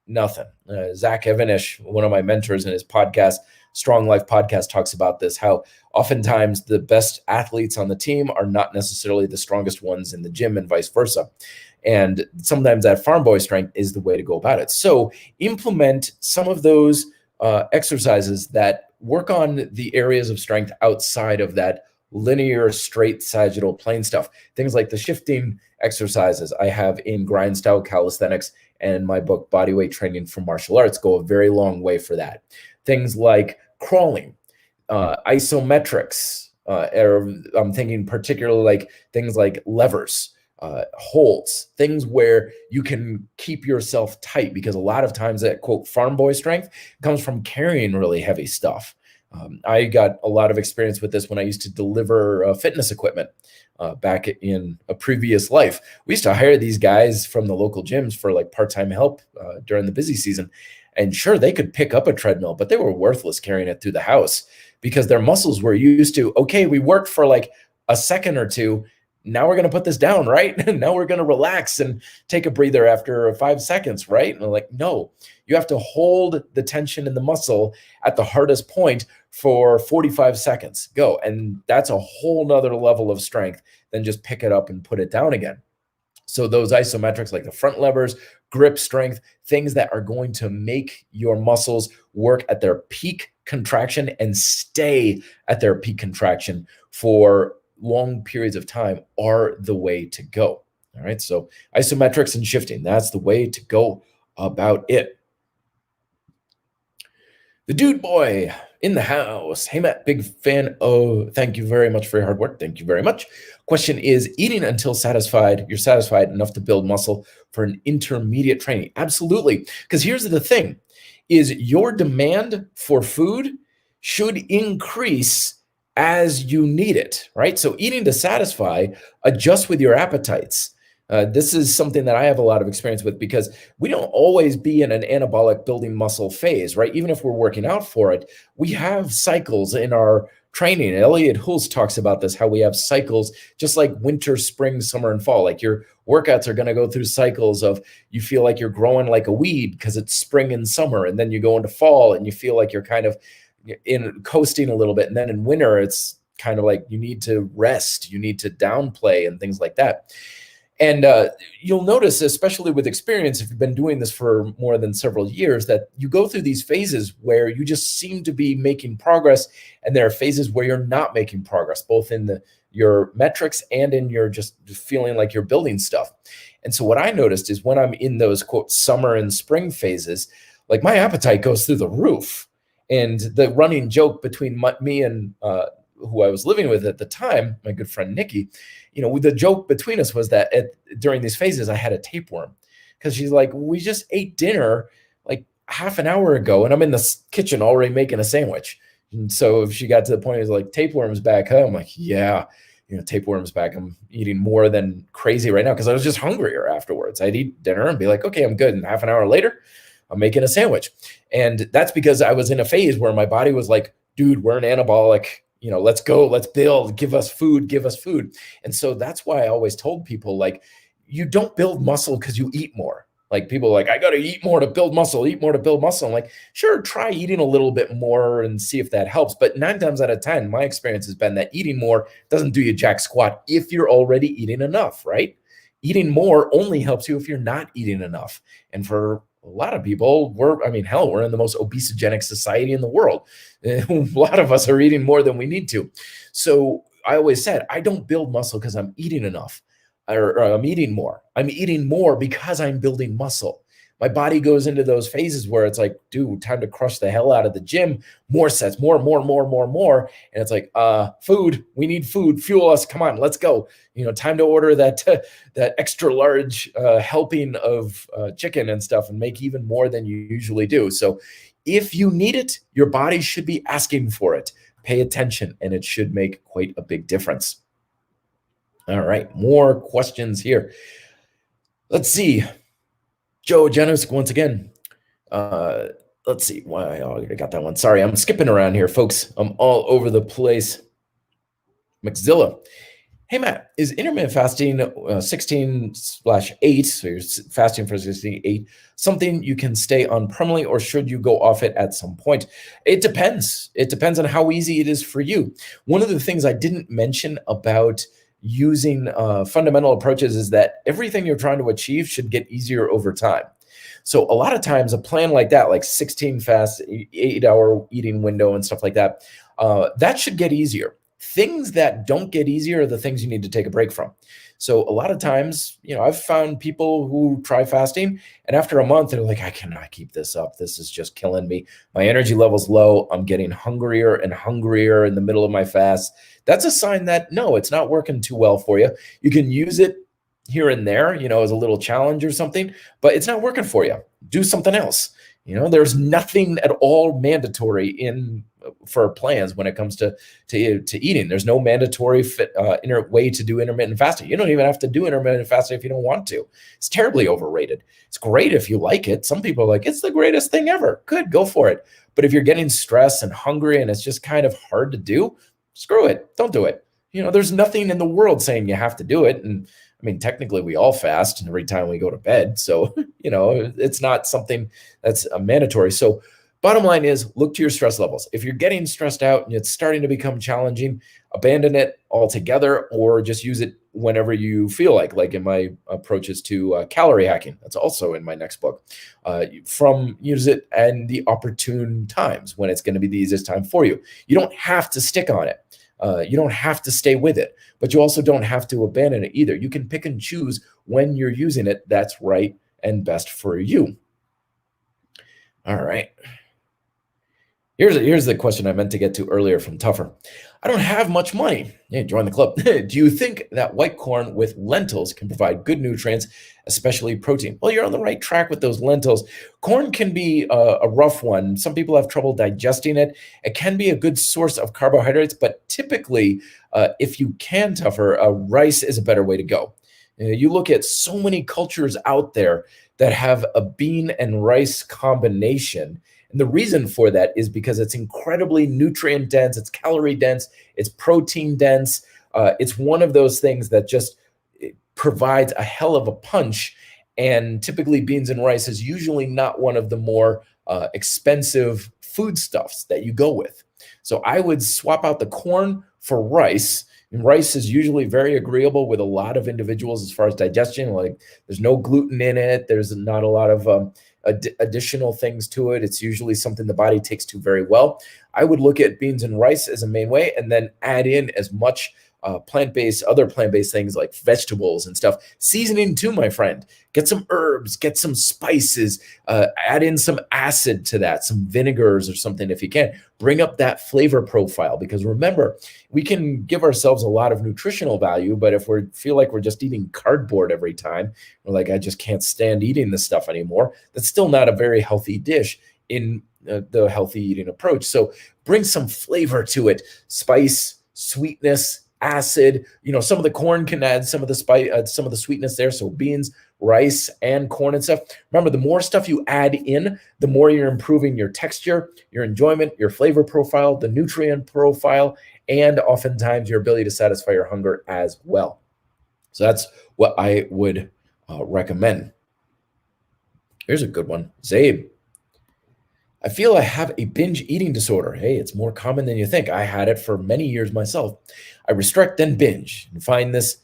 nothing. Zach Evanish, one of my mentors in his podcast, Strong Life podcast, talks about this, how oftentimes the best athletes on the team are not necessarily the strongest ones in the gym and vice versa. And sometimes that farm boy strength is the way to go about it. So implement some of those exercises that work on the areas of strength outside of that linear, straight, sagittal plane stuff. Things like the shifting exercises I have in Grind Style Calisthenics and my book, Bodyweight Training for Martial Arts, go a very long way for that. Things like crawling, isometrics, or I'm thinking particularly like things like levers, holds, things where you can keep yourself tight, because a lot of times that quote farm boy strength comes from carrying really heavy stuff. I got a lot of experience with this when I used to deliver fitness equipment back in a previous life. We used to hire these guys from the local gyms for like part-time help during the busy season. And sure, they could pick up a treadmill, but they were worthless carrying it through the house because their muscles were used to, okay, we worked for like a second or two. Now we're going to put this down, right? Now we're going to relax and take a breather after 5 seconds, right? And I'm like, no, you have to hold the tension in the muscle at the hardest point for 45 seconds. Go. And that's a whole nother level of strength than just pick it up and put it down again. So those isometrics, like the front levers, grip strength, things that are going to make your muscles work at their peak contraction and stay at their peak contraction for long periods of time, are the way to go. All right. So isometrics and shifting, that's the way to go about it. The dude boy in the house. Hey, Matt, big fan. Oh, thank you very much for your hard work. Thank you very much. Question is, eating until you're satisfied enough to build muscle for an intermediate training? Absolutely. Because here's the thing, is your demand for food should increase as you need it, right? So eating to satisfy, adjust with your appetites. This is something that I have a lot of experience with, because we don't always be in an anabolic building muscle phase, right? Even if we're working out for it, we have cycles in our training. Elliot Hulse talks about this, how we have cycles, just like winter, spring, summer, and fall. Like your workouts are going to go through cycles of, you feel like you're growing like a weed because it's spring and summer, and then you go into fall and you feel like you're kind of in coasting a little bit. And then in winter, it's kind of like you need to rest, you need to downplay and things like that. And you'll notice, especially with experience, if you've been doing this for more than several years, that you go through these phases where you just seem to be making progress. And there are phases where you're not making progress, both in your metrics and in your just feeling like you're building stuff. And so what I noticed is when I'm in those quote summer and spring phases, like my appetite goes through the roof. And the running joke between me and who I was living with at the time, my good friend Nikki, the joke between us was that during these phases, I had a tapeworm, because she's like, we just ate dinner like half an hour ago, and I'm in the kitchen already making a sandwich. And so if she got to the point, it's like, tapeworm's back, huh? I'm like, yeah, tapeworm's back. I'm eating more than crazy right now because I was just hungrier afterwards. I'd eat dinner and be like, okay, I'm good. And half an hour later, I'm making a sandwich. And that's because I was in a phase where my body was like dude, we're an anabolic, let's go, let's build, give us food, give us food. And so that's why I always told people, like, you don't build muscle because you eat more. Like, people are like, I got to eat more to build muscle, eat more to build muscle. I'm like, sure, try eating a little bit more and see if that helps. But 9 times out of 10, my experience has been that eating more doesn't do you jack squat if you're already eating enough, right? Eating more only helps you if you're not eating enough. And for a lot of people, we're in the most obesogenic society in the world. A lot of us are eating more than we need to. So I always said, I don't build muscle because I'm eating enough, or I'm eating more. I'm eating more because I'm building muscle. My body goes into those phases where it's like, dude, time to crush the hell out of the gym. More sets, more. And it's like, food, we need food, fuel us. Come on, let's go. Time to order that extra large helping of chicken and stuff and make even more than you usually do. So if you need it, your body should be asking for it. Pay attention, and it should make quite a big difference. All right, more questions here. Let's see. Joe Janusz, once again. Let's see. Why? Oh, I got that one. Sorry, I'm skipping around here, folks. I'm all over the place. Maxilla. Hey, Matt, is intermittent fasting 16/8, so you're fasting for 16/8, something you can stay on permanently, or should you go off it at some point? It depends. It depends on how easy it is for you. One of the things I didn't mention about using fundamental approaches is that everything you're trying to achieve should get easier over time. So a lot of times a plan like that, like 16 fast, 8-hour eating window and stuff like that, that should get easier. Things that don't get easier are the things you need to take a break from. So a lot of times, I've found people who try fasting, and after a month, they're like, I cannot keep this up. This is just killing me. My energy level's low. I'm getting hungrier and hungrier in the middle of my fast. That's a sign that, no, it's not working too well for you. You can use it here and there, as a little challenge or something, but it's not working for you. Do something else. There's nothing at all mandatory for plans when it comes to eating. There's no mandatory way to do intermittent fasting. You don't even have to do intermittent fasting if you don't want to. It's terribly overrated. It's great if you like it. Some people are like, it's the greatest thing ever. Good, go for it. But if you're getting stressed and hungry and it's just kind of hard to do, screw it. Don't do it. There's nothing in the world saying you have to do it. And technically we all fast every time we go to bed. So, it's not something that's mandatory. So bottom line is, look to your stress levels. If you're getting stressed out and it's starting to become challenging, abandon it altogether, or just use it whenever you feel like in my approaches to calorie hacking. That's also in my next book. Use it and the opportune times when it's going to be the easiest time for you. You don't have to stick on it. You don't have to stay with it, but you also don't have to abandon it either. You can pick and choose when you're using it that's right and best for you. All right. Here's the question I meant to get to earlier from Tougher. I don't have much money. Hey, join the club. Do you think that white corn with lentils can provide good nutrients, especially protein? Well, you're on the right track with those lentils. Corn can be a rough one. Some people have trouble digesting it. It can be a good source of carbohydrates, but typically, if you can, Tougher, rice is a better way to go. You look at so many cultures out there that have a bean and rice combination. And the reason for that is because it's incredibly nutrient dense, it's calorie dense, it's protein dense. It's one of those things that just provides a hell of a punch. And typically beans and rice is usually not one of the more expensive foodstuffs that you go with. So I would swap out the corn for rice. And rice is usually very agreeable with a lot of individuals as far as digestion. Like, there's no gluten in it. There's not a lot of additional things to it. It's usually something the body takes to very well. I would look at beans and rice as a main way, and then add in as much other plant-based things like vegetables and stuff. Seasoning too, my friend. Get some herbs, get some spices, add in some acid to that, some vinegars or something if you can. Bring up that flavor profile, because remember, we can give ourselves a lot of nutritional value, but if we feel like we're just eating cardboard every time, we're like, I just can't stand eating this stuff anymore, that's still not a very healthy dish in the healthy eating approach. So bring some flavor to it, spice, sweetness, acid. Some of the corn can add some of the spice, some of the sweetness there. So beans, rice, and corn and stuff. Remember, the more stuff you add in, the more you're improving your texture, your enjoyment, your flavor profile, the nutrient profile, and oftentimes your ability to satisfy your hunger as well. So that's what I would recommend. Here's a good one. Zabe. I feel I have a binge eating disorder. Hey, it's more common than you think. I had it for many years myself. I restrict, then binge, and find this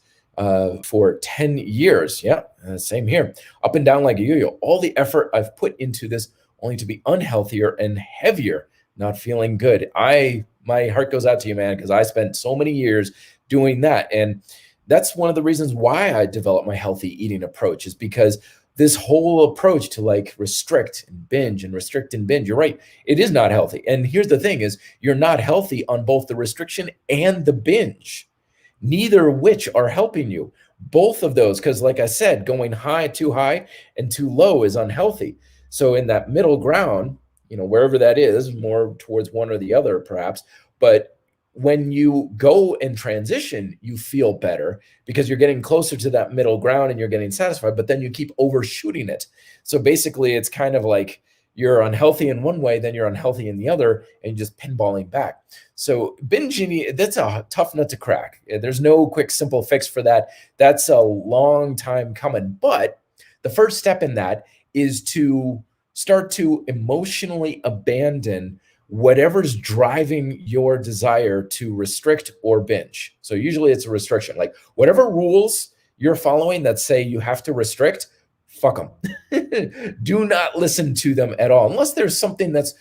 for 10 years. Yeah, same here. Up and down like a yo-yo. All the effort I've put into this only to be unhealthier and heavier, not feeling good. My heart goes out to you, man, because I spent so many years doing that. And that's one of the reasons why I developed my healthy eating approach, is because this whole approach to like restrict and binge and restrict and binge, you're right, it is not healthy. And here's the thing is, you're not healthy on both the restriction and the binge, neither of which are helping you. Both of those, because like I said, going too high and too low is unhealthy. So in that middle ground, wherever that is, more towards one or the other perhaps, but when you go and transition, you feel better because you're getting closer to that middle ground and you're getting satisfied, but then you keep overshooting it. So basically it's kind of like you're unhealthy in one way, then you're unhealthy in the other, and just pinballing back. So binging, that's a tough nut to crack. There's no quick, simple fix for that. That's a long time coming. But the first step in that is to start to emotionally abandon whatever's driving your desire to restrict or binge. So usually it's a restriction. Like whatever rules you're following that say you have to restrict, fuck them. Do not listen to them at all, unless there's something that's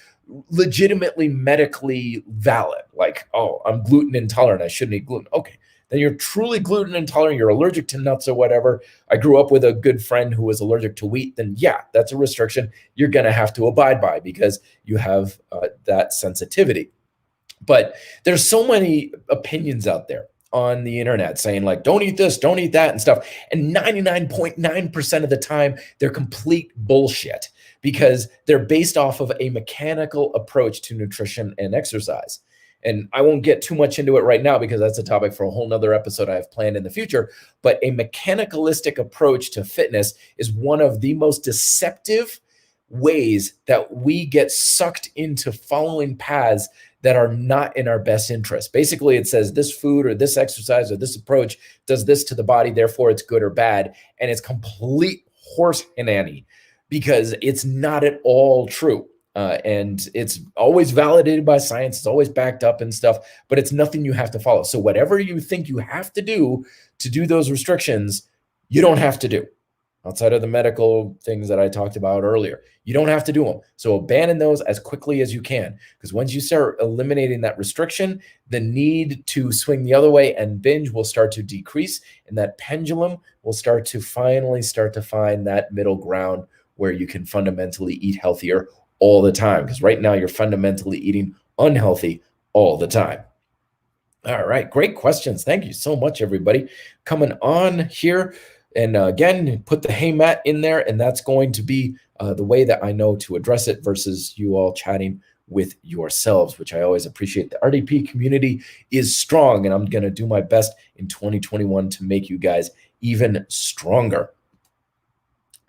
legitimately medically valid. Like, oh, I'm gluten intolerant, I shouldn't eat gluten. Okay, then you're truly gluten intolerant, you're allergic to nuts or whatever. I grew up with a good friend who was allergic to wheat. Then yeah, that's a restriction you're going to have to abide by because you have that sensitivity. But there's so many opinions out there on the internet saying like, don't eat this, don't eat that and stuff. And 99.9% of the time, they're complete bullshit because they're based off of a mechanical approach to nutrition and exercise. And I won't get too much into it right now because that's a topic for a whole nother episode I have planned in the future. But a mechanicalistic approach to fitness is one of the most deceptive ways that we get sucked into following paths that are not in our best interest. Basically, it says this food or this exercise or this approach does this to the body, therefore it's good or bad. And it's complete horse hinanny because it's not at all true. And it's always validated by science. It's always backed up and stuff, but it's nothing you have to follow. So whatever you think you have to do those restrictions, you don't have to do. Outside of the medical things that I talked about earlier, you don't have to do them. So abandon those as quickly as you can, because once you start eliminating that restriction, the need to swing the other way and binge will start to decrease, and that pendulum will finally start to find that middle ground where you can fundamentally eat healthier all the time, because right now you're fundamentally eating unhealthy all the time. All right, great questions. Thank you so much, everybody, coming on here. And again, put the hey Matt in there, and that's going to be the way that I know to address it versus you all chatting with yourselves, which I always appreciate. The RDP community is strong, and I'm going to do my best in 2021 to make you guys even stronger.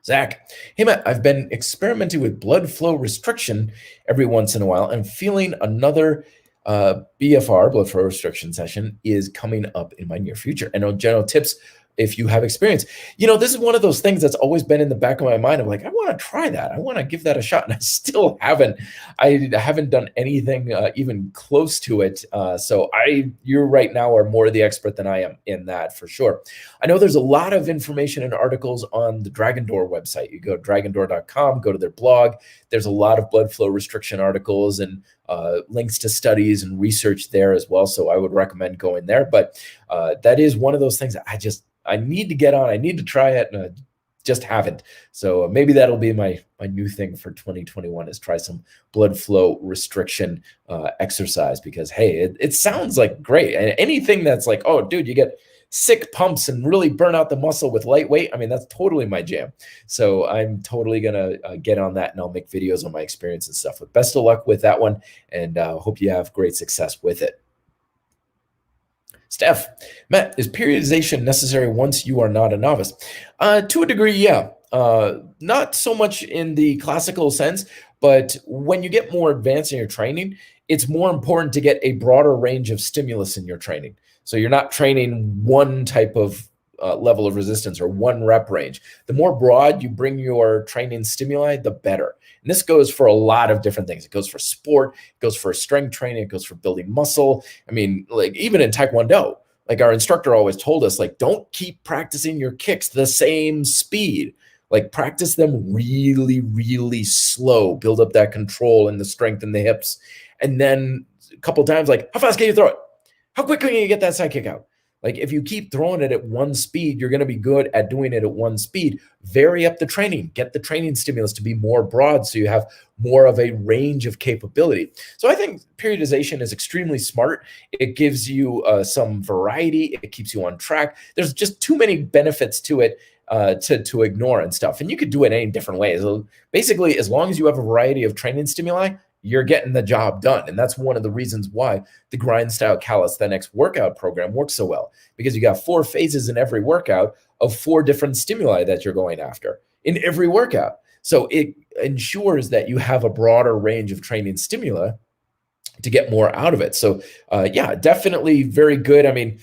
Zach, hey Matt, I've been experimenting with blood flow restriction every once in a while and feeling another BFR, blood flow restriction session, is coming up in my near future. And general tips if you have experience. This is one of those things that's always been in the back of my mind. I'm like, I want to try that. I want to give that a shot. And I still haven't. I haven't done anything even close to it. So you right now are more the expert than I am in that for sure. I know there's a lot of information and articles on the Dragon Door website. You go to dragondoor.com, go to their blog. There's a lot of blood flow restriction articles and links to studies and research there as well. So I would recommend going there. But that is one of those things that I need to get on. I need to try it, and I just haven't. So maybe that'll be my new thing for 2021 is try some blood flow restriction exercise because, hey, it sounds like great. And anything that's like, oh, dude, you get sick pumps and really burn out the muscle with lightweight. I mean, that's totally my jam. So I'm totally going to get on that, and I'll make videos on my experience and stuff. But best of luck with that one, and hope you have great success with it. Steph, Matt, is periodization necessary once you are not a novice? To a degree, yeah. Not so much in the classical sense, but when you get more advanced in your training, it's more important to get a broader range of stimulus in your training. So you're not training one type of level of resistance or one rep range. The more broad you bring your training stimuli, the better. And this goes for a lot of different things. It goes for sport, it goes for strength training, it goes for building muscle. I mean, like even in Taekwondo, like our instructor always told us, like, don't keep practicing your kicks the same speed. Like practice them really, really slow. Build up that control and the strength in the hips. And then a couple times, like, how fast can you throw it? How quick can you get that side kick out? Like if you keep throwing it at one speed, you're going to be good at doing it at one speed. Vary up the training. Get the training stimulus to be more broad so you have more of a range of capability. So I think periodization is extremely smart. It gives you some variety. It keeps you on track. There's just too many benefits to it to ignore and stuff. And you could do it any different ways. So basically, as long as you have a variety of training stimuli, you're getting the job done. And that's one of the reasons why the Grind Style Calisthenics workout program works so well, because you got 4 phases in every workout of 4 different stimuli that you're going after in every workout. So it ensures that you have a broader range of training stimuli to get more out of it. So yeah, definitely very good. I mean,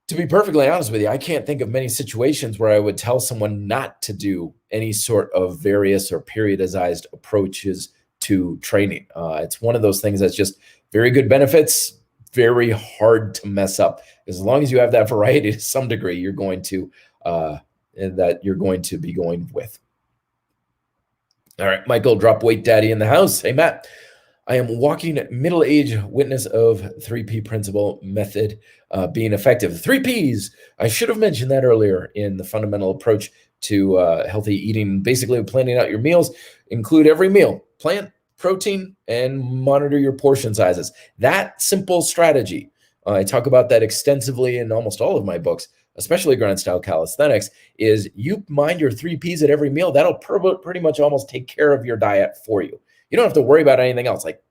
to be perfectly honest with you, I can't think of many situations where I would tell someone not to do any sort of various or periodized approaches to training. It's one of those things that's just very good benefits, very hard to mess up. As long as you have that variety to some degree, you're going to be going with. All right, Michael, drop weight daddy in the house. Hey, Matt, I am walking middle-aged witness of 3P principle method being effective. 3 Ps. I should have mentioned that earlier in the fundamental approach to healthy eating. Basically, planning out your meals. Include every meal, plant, protein, and monitor your portion sizes. That simple strategy. I talk about that extensively in almost all of my books, especially Grind Style Calisthenics, is you mind your 3 Ps at every meal. That'll pretty much almost take care of your diet for you. You don't have to worry about anything else. Like,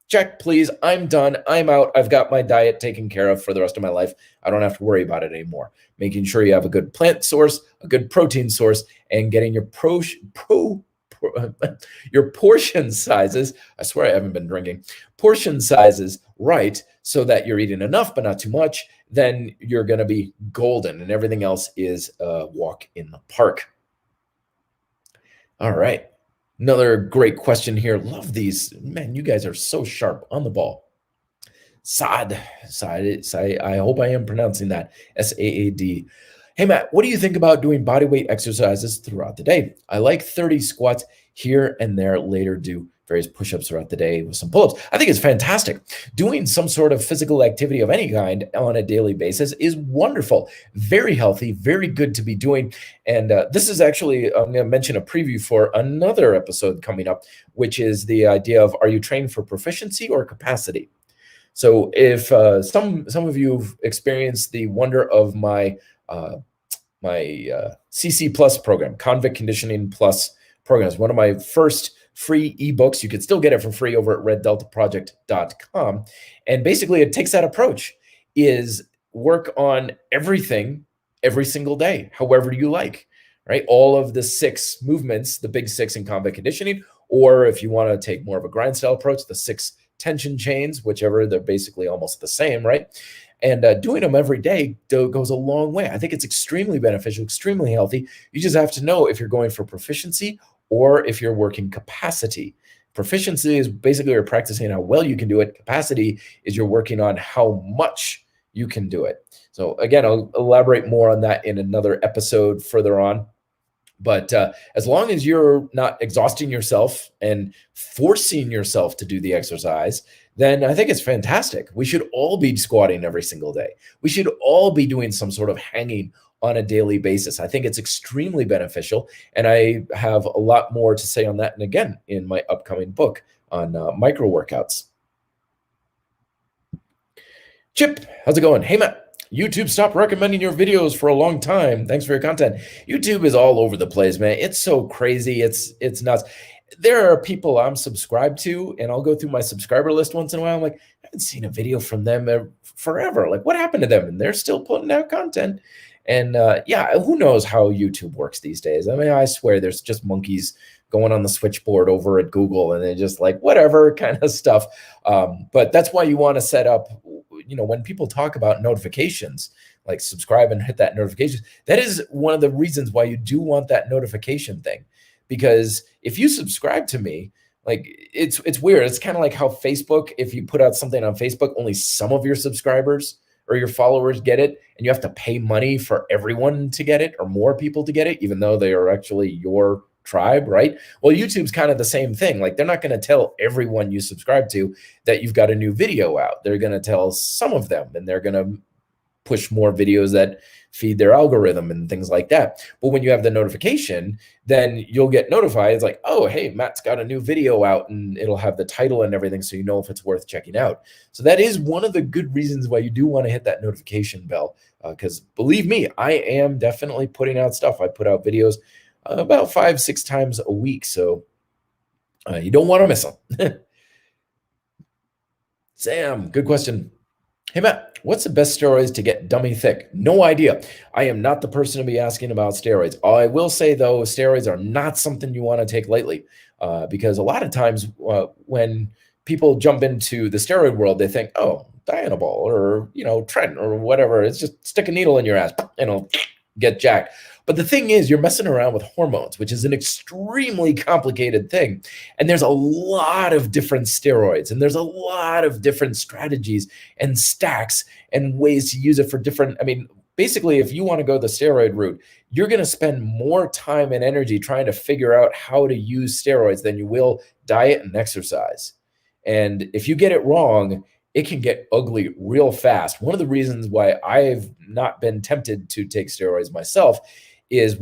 check, please. I'm done. I'm out. I've got my diet taken care of for the rest of my life. I don't have to worry about it anymore. Making sure you have a good plant source, a good protein source, and getting your your portion sizes, I swear I haven't been drinking, portion sizes right so that you're eating enough but not too much, then you're going to be golden and everything else is a walk in the park. All right. Another great question here. Love these. Man, you guys are so sharp on the ball. Saad, I hope I am pronouncing that. S-A-A-D. Hey, Matt, what do you think about doing body weight exercises throughout the day? I like 30 squats here and there, later do various push-ups throughout the day with some pull-ups. I think it's fantastic. Doing some sort of physical activity of any kind on a daily basis is wonderful, very healthy, very good to be doing. And this is actually, I'm going to mention a preview for another episode coming up, which is the idea of, are you trained for proficiency or capacity? So if some of you have experienced the wonder of my CC Plus program, Convict Conditioning Plus program, is one of my first free ebooks. You can still get it for free over at reddeltaproject.com. And basically it takes that approach, is work on everything every single day, however you like, right? All of the 6 movements, the big 6 in combat conditioning, or if you want to take more of a grind style approach, the 6 tension chains, whichever, they're basically almost the same, right? And doing them every day goes a long way. I think it's extremely beneficial, extremely healthy. You just have to know if you're going for proficiency or if you're working capacity. Proficiency is basically you're practicing how well you can do it. Capacity is you're working on how much you can do it. So again, I'll elaborate more on that in another episode further on. But as long as you're not exhausting yourself and forcing yourself to do the exercise, then I think it's fantastic. We should all be squatting every single day. We should all be doing some sort of hanging on a daily basis. I think it's extremely beneficial. And I have a lot more to say on that. And again, in my upcoming book on micro workouts. Chip, how's it going? Hey, Matt. YouTube stopped recommending your videos for a long time. Thanks for your content. YouTube is all over the place, man. It's so crazy. It's nuts. There are people I'm subscribed to, and I'll go through my subscriber list once in a while. I'm like, haven't seen a video from them forever. Like, what happened to them? And they're still putting out content. And yeah, who knows how YouTube works these days? I mean, I swear there's just monkeys going on the switchboard over at Google, and they're just like whatever kind of stuff. But that's why you want to set up, when people talk about notifications, like subscribe and hit that notification. That is one of the reasons why you do want that notification thing, because if you subscribe to me, like it's weird. It's kind of like how Facebook, if you put out something on Facebook, only some of your subscribers or your followers get it, and you have to pay money for everyone to get it or more people to get it, even though they are actually your tribe, right? Well, YouTube's kind of the same thing. Like, they're not going to tell everyone you subscribe to that you've got a new video out. They're going to tell some of them, and they're going to push more videos that feed their algorithm and things like that. But when you have the notification, then you'll get notified. It's like, oh, hey, Matt's got a new video out, and it'll have the title and everything, so you know if it's worth checking out. So that is one of the good reasons why you do want to hit that notification bell, because believe me, I am definitely putting out stuff. I put out videos about 5-6 times a week, so you don't want to miss them. Sam, good question. Hey, Matt, what's the best steroids to get dummy thick? No idea. I am not the person to be asking about steroids. I will say, though, steroids are not something you want to take lightly, because a lot of times when people jump into the steroid world, they think, oh, Dianabol or, Tren or whatever. It's just stick a needle in your ass and it'll get jacked. But the thing is, you're messing around with hormones, which is an extremely complicated thing. And there's a lot of different steroids, and there's a lot of different strategies and stacks and ways to use it for different. I mean, basically, if you want to go the steroid route, you're going to spend more time and energy trying to figure out how to use steroids than you will diet and exercise. And if you get it wrong, it can get ugly real fast. One of the reasons why I've not been tempted to take steroids myself is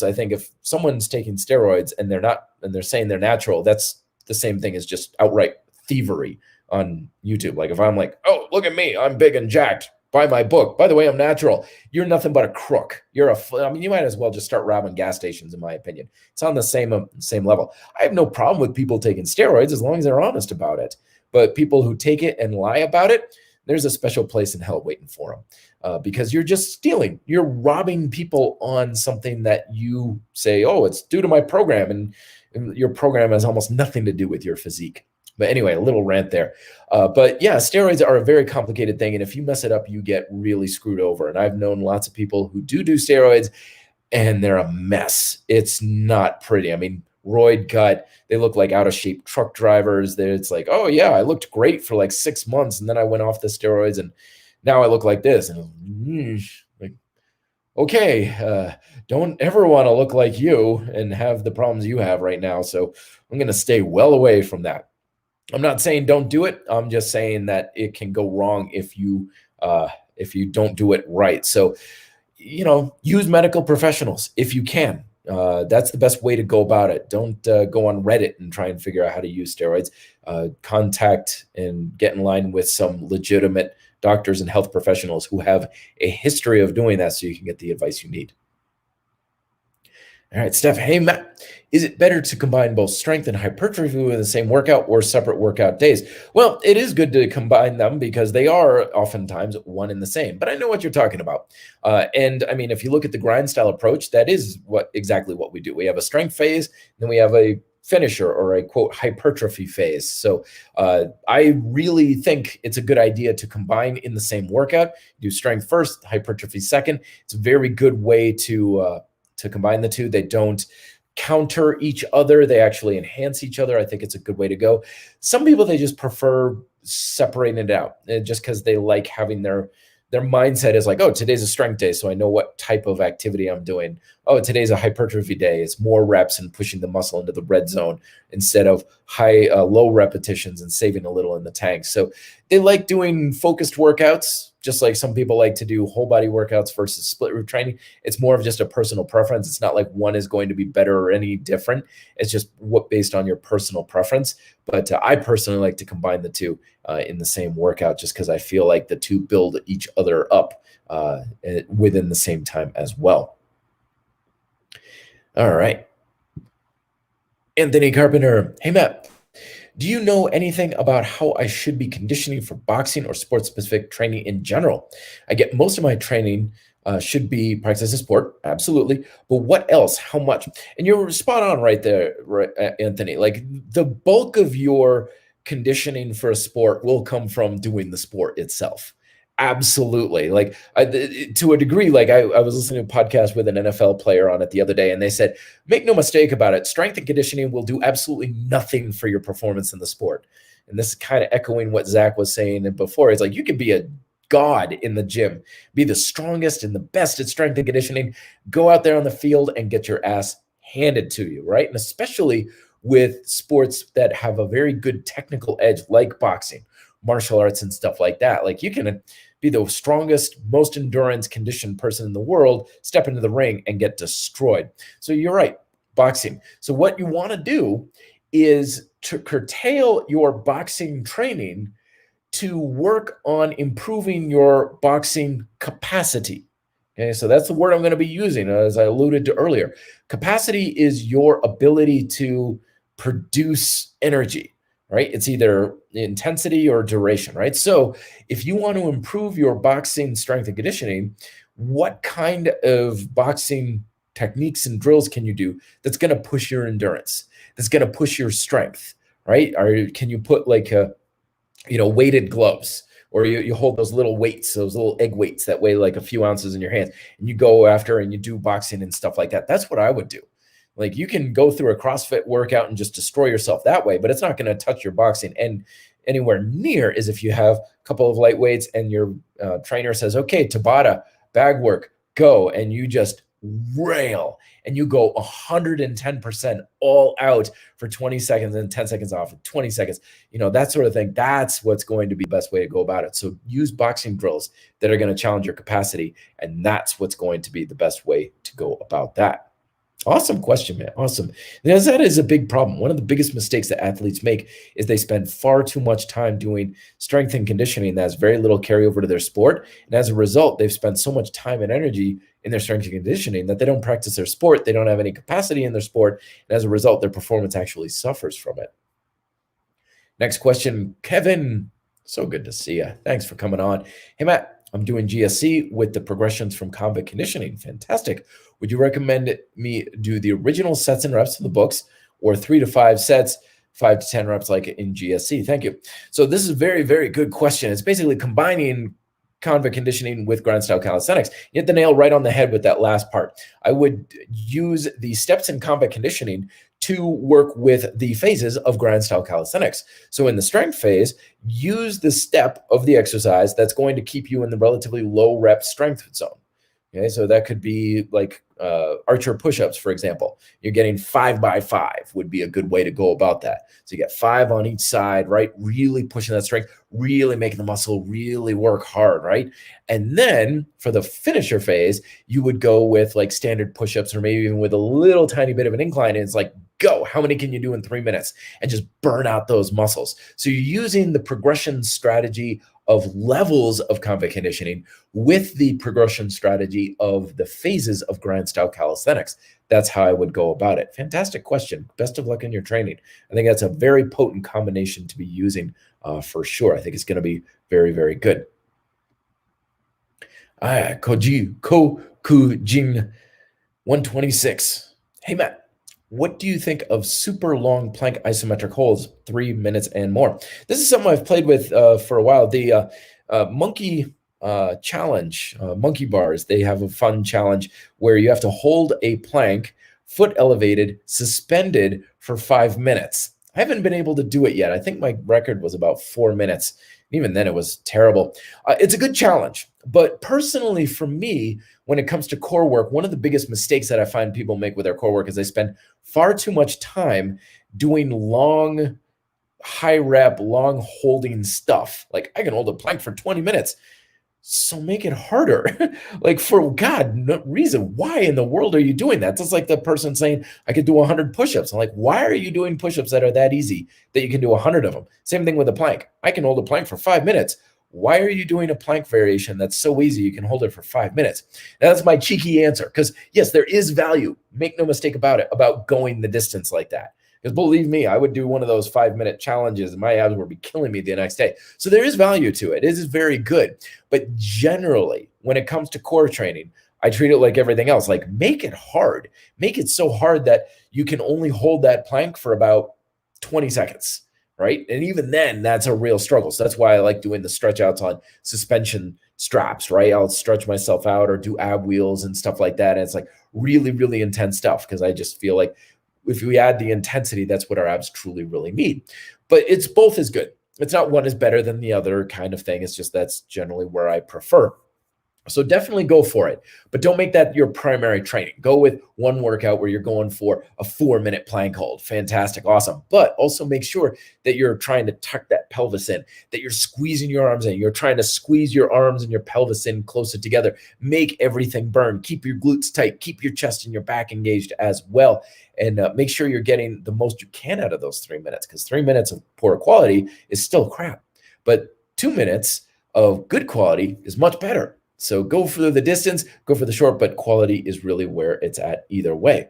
I think if someone's taking steroids and they're saying they're natural, that's the same thing as just outright thievery on YouTube. Like, if I'm like, oh, look at me, I'm big and jacked, buy my book, by the way, I'm natural, you're nothing but a crook. You might as well just start robbing gas stations, in my opinion. It's on the same level. I have no problem with people taking steroids as long as they're honest about it. But people who take it and lie about it, there's a special place in hell waiting for them, because you're just stealing. You're robbing people on something that you say, oh, it's due to my program, and your program has almost nothing to do with your physique. But anyway, a little rant there. But yeah, steroids are a very complicated thing, and if you mess it up, you get really screwed over. And I've known lots of people who do steroids, and they're a mess. It's not pretty. I mean, roid gut, they look like out of shape truck drivers. It's like, oh yeah, I looked great for like 6 months, and then I went off the steroids, and now I look like this. And like, okay, don't ever want to look like you and have the problems you have right now. So I'm going to stay well away from that. I'm not saying don't do it. I'm just saying that it can go wrong if you don't do it right. So, use medical professionals if you can. That's the best way to go about it. Don't go on Reddit and try and figure out how to use steroids. Contact and get in line with some legitimate doctors and health professionals who have a history of doing that, so you can get the advice you need. All right, Steph. Hey, Matt, is it better to combine both strength and hypertrophy in the same workout or separate workout days? Well, it is good to combine them because they are oftentimes one and the same. But I know what you're talking about. And I mean, if you look at the grind style approach, that is exactly what we do. We have a strength phase, then we have a finisher or a quote hypertrophy phase. So I really think it's a good idea to combine in the same workout. Do strength first, hypertrophy second. It's a very good way to combine the two. They don't counter each other. They actually enhance each other. I think it's a good way to go. Some people, they just prefer separating it out just because they like having their mindset is like, oh, today's a strength day, so I know what type of activity I'm doing. Oh, today's a hypertrophy day. It's more reps and pushing the muscle into the red zone instead of low repetitions and saving a little in the tank. So they like doing focused workouts, just like some people like to do whole body workouts versus split root training. It's more of just a personal preference. It's not like one is going to be better or any different. It's just based on your personal preference. But I personally like to combine the two in the same workout, just because I feel like the two build each other up within the same time as well. All right. Anthony Carpenter. Hey, Matt. Do you know anything about how I should be conditioning for boxing or sports specific training in general? I get most of my training should be practice a sport, absolutely. But what else? How much? And you're spot on right there, right, Anthony. Like the bulk of your conditioning for a sport will come from doing the sport itself. Absolutely. Like to a degree, like I was listening to a podcast with an NFL player on it the other day, and they said, make no mistake about it, strength and conditioning will do absolutely nothing for your performance in the sport. And this is kind of echoing what Zach was saying before. It's like you can be a god in the gym, be the strongest and the best at strength and conditioning, go out there on the field and get your ass handed to you, right? And especially with sports that have a very good technical edge, like boxing, martial arts, and stuff like that. Like you can be the strongest, most endurance conditioned person in the world, step into the ring and get destroyed. So you're right, boxing. So what you want to do is to curtail your boxing training to work on improving your boxing capacity. Okay, so that's the word I'm going to be using, as I alluded to earlier. Capacity is your ability to produce energy, right? It's either intensity or duration, right? So if you want to improve your boxing strength and conditioning, what kind of boxing techniques and drills can you do that's going to push your endurance, that's going to push your strength, right? Or can you put like a, weighted gloves, or you hold those little weights, those little egg weights that weigh like a few ounces in your hands, and you go after and you do boxing and stuff like that. That's what I would do. Like you can go through a CrossFit workout and just destroy yourself that way, but it's not going to touch your boxing and anywhere near as if you have a couple of light weights and your trainer says, okay, Tabata, bag work, go. And you just rail and you go 110% all out for 20 seconds and 10 seconds off, 20 seconds, that sort of thing. That's what's going to be the best way to go about it. So use boxing drills that are going to challenge your capacity. And that's what's going to be the best way to go about that. Awesome question, man. Awesome. Because that is a big problem. One of the biggest mistakes that athletes make is they spend far too much time doing strength and conditioning that has very little carryover to their sport. And as a result, they've spent so much time and energy in their strength and conditioning that they don't practice their sport. They don't have any capacity in their sport. And as a result, their performance actually suffers from it. Next question, Kevin. So good to see you. Thanks for coming on. Hey, Matt. I'm doing GSC with the progressions from combat conditioning. Fantastic. Would you recommend me do the original sets and reps of the books, or 3 to 5 sets, 5 to 10 reps like in GSC? Thank you. So this is a very, very good question. It's basically combining combat conditioning with grind style calisthenics. You hit the nail right on the head with that last part. I would use the steps in combat conditioning to work with the phases of grind style calisthenics. So in the strength phase, use the step of the exercise that's going to keep you in the relatively low rep strength zone. Okay, so that could be like archer push-ups, for example. You're getting 5 by 5 would be a good way to go about that. So you get 5 on each side, right? Really pushing that strength, really making the muscle really work hard, right? And then for the finisher phase, you would go with like standard push-ups, or maybe even with a little tiny bit of an incline. And it's like, go, how many can you do in 3 minutes? And just burn out those muscles. So you're using the progression strategy of levels of combat conditioning with the progression strategy of the phases of grind style calisthenics. That's how I would go about it. Fantastic question. Best of luck in your training. I think that's a very potent combination to be using for sure. I think it's going to be very, very good. Kokujin 126. Hey, Matt. What do you think of super long plank isometric holds, 3 minutes and more? This is something I've played with for a while. The monkey challenge, monkey bars, they have a fun challenge where you have to hold a plank, foot elevated, suspended for 5 minutes. I haven't been able to do it yet. I think my record was about 4 minutes. Even then, it was terrible. It's a good challenge. But personally, for me, when it comes to core work, one of the biggest mistakes that I find people make with their core work is they spend far too much time doing long, high rep, long holding stuff. Like I can hold a plank for 20 minutes. So make it harder. Like for God, no reason. Why in the world are you doing that? Just like the person saying, I could do 100 push-ups. I'm like, why are you doing push-ups that are that easy that you can do 100 of them? Same thing with a plank. I can hold a plank for 5 minutes. Why are you doing a plank variation that's so easy you can hold it for 5 minutes? Now, that's my cheeky answer, because yes, there is value. Make no mistake about it, about going the distance like that. Because believe me, I would do one of those 5-minute challenges and my abs would be killing me the next day. So there is value to it. It is very good. But generally, when it comes to core training, I treat it like everything else. Like, make it hard. Make it so hard that you can only hold that plank for about 20 seconds, right? And even then, that's a real struggle. So that's why I like doing the stretch outs on suspension straps, right? I'll stretch myself out or do ab wheels and stuff like that. And it's like really, really intense stuff because I just feel like if we add the intensity, that's what our abs truly, really need. But it's both is good. It's not one is better than the other kind of thing. It's just that's generally where I prefer. So definitely go for it, but don't make that your primary training. Go with one workout where you're going for a 4-minute plank hold. Fantastic. Awesome. But also make sure that you're trying to tuck that pelvis in, that you're squeezing your arms in. You're trying to squeeze your arms and your pelvis in closer together. Make everything burn. Keep your glutes tight. Keep your chest and your back engaged as well. And make sure you're getting the most you can out of those 3 minutes, because 3 minutes of poor quality is still crap. But 2 minutes of good quality is much better. So go for the distance, go for the short, but quality is really where it's at either way.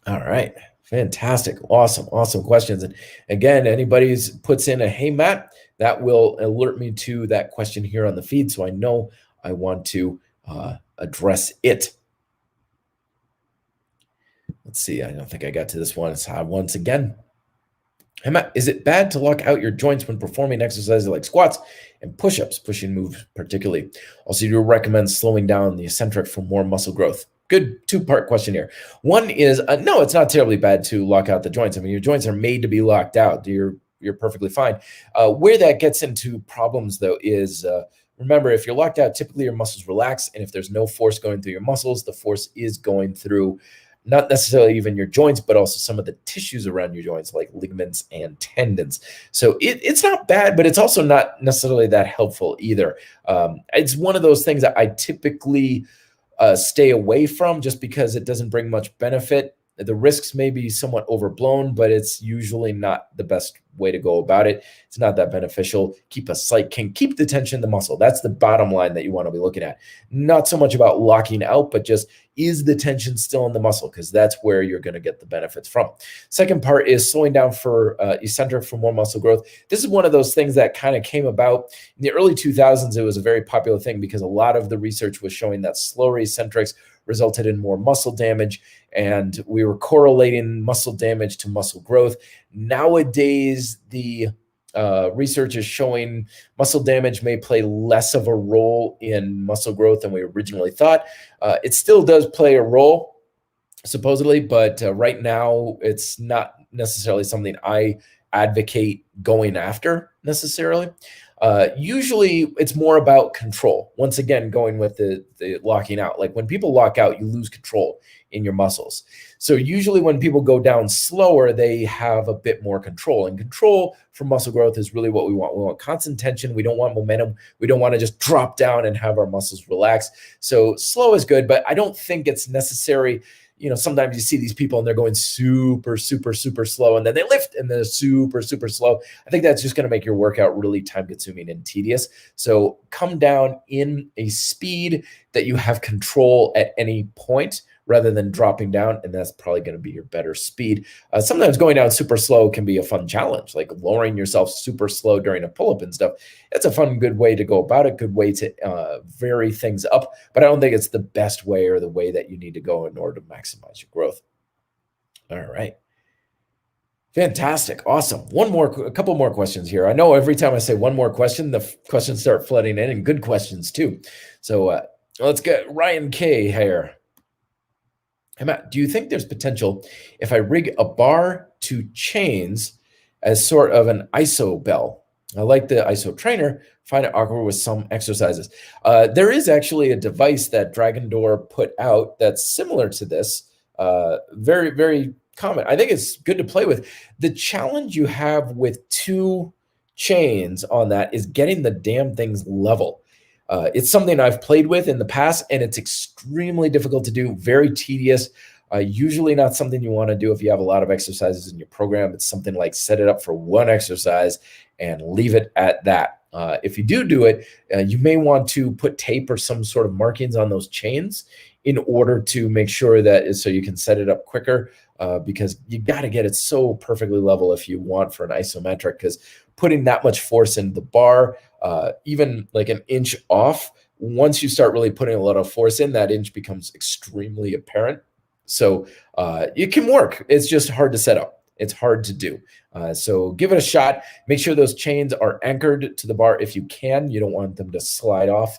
All right. Fantastic. Awesome questions. And again, anybody who puts in a hey, Matt, that will alert me to that question here on the feed. So I know I want to address it. Let's see. I don't think I got to this one. So once again, hey, Matt, is it bad to lock out your joints when performing exercises like squats and push-ups, pushing moves particularly? Also, do you recommend slowing down the eccentric for more muscle growth? Good two-part question here. One is, no, it's not terribly bad to lock out the joints. I mean, your joints are made to be locked out. You're perfectly fine. Where that gets into problems, though, is remember, if you're locked out, typically your muscles relax, and if there's no force going through your muscles, the force is going through not necessarily even your joints, but also some of the tissues around your joints, like ligaments and tendons. So it's not bad, but it's also not necessarily that helpful either. It's one of those things that I typically stay away from just because it doesn't bring much benefit. The risks may be somewhat overblown, but it's usually not the best way to go about it. It's not that beneficial. Keep a slight kink, keep the tension in the muscle. That's the bottom line that you want to be looking at. Not so much about locking out, but just is the tension still in the muscle? Because that's where you're going to get the benefits from. Second part is slowing down for eccentric for more muscle growth. This is one of those things that kind of came about in the early 2000s. It was a very popular thing because a lot of the research was showing that slower eccentrics resulted in more muscle damage, and we were correlating muscle damage to muscle growth. Nowadays, the research is showing muscle damage may play less of a role in muscle growth than we originally thought. It still does play a role, supposedly, but right now it's not necessarily something I advocate going after necessarily. Usually it's more about control. Once again, going with the locking out. Like when people lock out, you lose control in your muscles. So usually when people go down slower, they have a bit more control. And control for muscle growth is really what we want. We want constant tension. We don't want momentum. We don't want to just drop down and have our muscles relax. So slow is good, but I don't think it's necessary. You know, sometimes you see these people and they're going super slow, and then they lift and they're super slow. I think that's just going to make your workout really time consuming and tedious. So come down in a speed that you have control at any point rather than dropping down, and that's probably going to be your better speed. Sometimes going down super slow can be a fun challenge, like lowering yourself super slow during a pull-up and stuff. It's a fun, good way to go about it, good way to vary things up, but I don't think it's the best way or the way that you need to go in order to maximize your growth. All right. Fantastic. Awesome. A couple more questions here. I know every time I say one more question, the questions start flooding in, and good questions too. So let's get Ryan K here. Hey, Matt, do you think there's potential if I rig a bar to chains as sort of an ISO bell? I like the ISO trainer, find it awkward with some exercises. There is actually a device that Dragon Door put out that's similar to this. Very, very common. I think it's good to play with. The challenge you have with two chains on that is getting the damn things level. It's something I've played with in the past, and it's extremely difficult to do, very tedious. Usually not something you want to do if you have a lot of exercises in your program. It's something like set it up for one exercise and leave it at that. If you do it, you may want to put tape or some sort of markings on those chains in order to make sure that so you can set it up quicker. because you got to get it so perfectly level if you want for an isometric, because putting that much force in the bar, even like an inch off, once you start really putting a lot of force in, that inch becomes extremely apparent. So it can work. It's just hard to set up. It's hard to do. So give it a shot. Make sure those chains are anchored to the bar if you can. You don't want them to slide off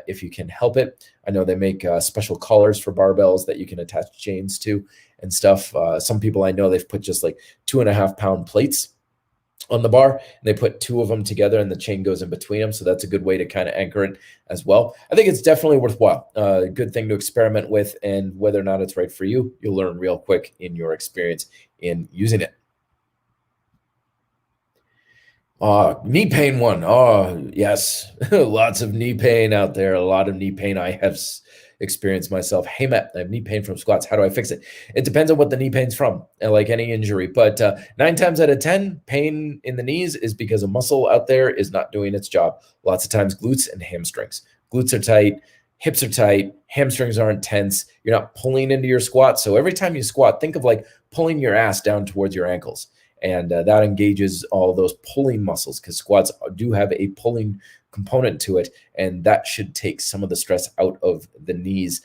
if you can help it. I know they make special collars for barbells that you can attach chains to and stuff. Some people I know, they've put just like 2.5 pound plates on the bar, and they put two of them together and the chain goes in between them. So that's a good way to kind of anchor it as well. I think it's definitely worthwhile. A good thing to experiment with, and whether or not it's right for you, you'll learn real quick in your experience in using it. Knee pain one. Oh, yes. Lots of knee pain out there. A lot of knee pain I have experienced myself. Hey, Matt, I have knee pain from squats. How do I fix it? It depends on what the knee pain's from, like any injury. But 9 times out of 10, pain in the knees is because a muscle out there is not doing its job. Lots of times glutes and hamstrings. Glutes are tight. Hips are tight. Hamstrings aren't tense. You're not pulling into your squat. So every time you squat, think of like pulling your ass down towards your ankles. And that engages all those pulling muscles, because squats do have a pulling component to it, and that should take some of the stress out of the knees.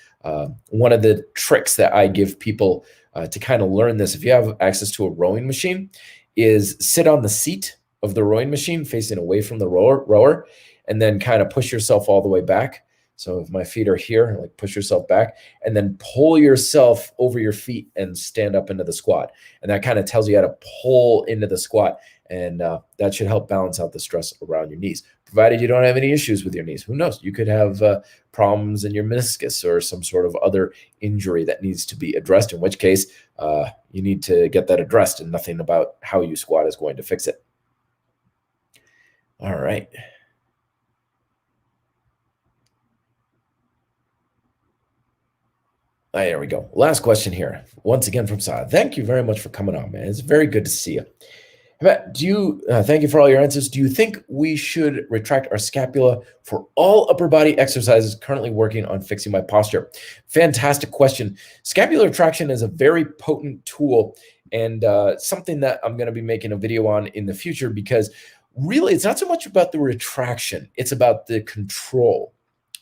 One of the tricks that I give people to kind of learn this, if you have access to a rowing machine, is sit on the seat of the rowing machine facing away from the rower, and then kind of push yourself all the way back. So if my feet are here, like push yourself back and then pull yourself over your feet and stand up into the squat. And that kind of tells you how to pull into the squat. And that should help balance out the stress around your knees, provided you don't have any issues with your knees. Who knows? You could have problems in your meniscus or some sort of other injury that needs to be addressed, in which case you need to get that addressed, and nothing about how you squat is going to fix it. All right. There we go. Last question here. Once again from Saad. Thank you very much for coming on, man. It's very good to see you. Matt, thank you for all your answers. Do you think we should retract our scapula for all upper body exercises? Currently working on fixing my posture. Fantastic question. Scapular retraction is a very potent tool, and something that I'm going to be making a video on in the future, because really it's not so much about the retraction. It's about the control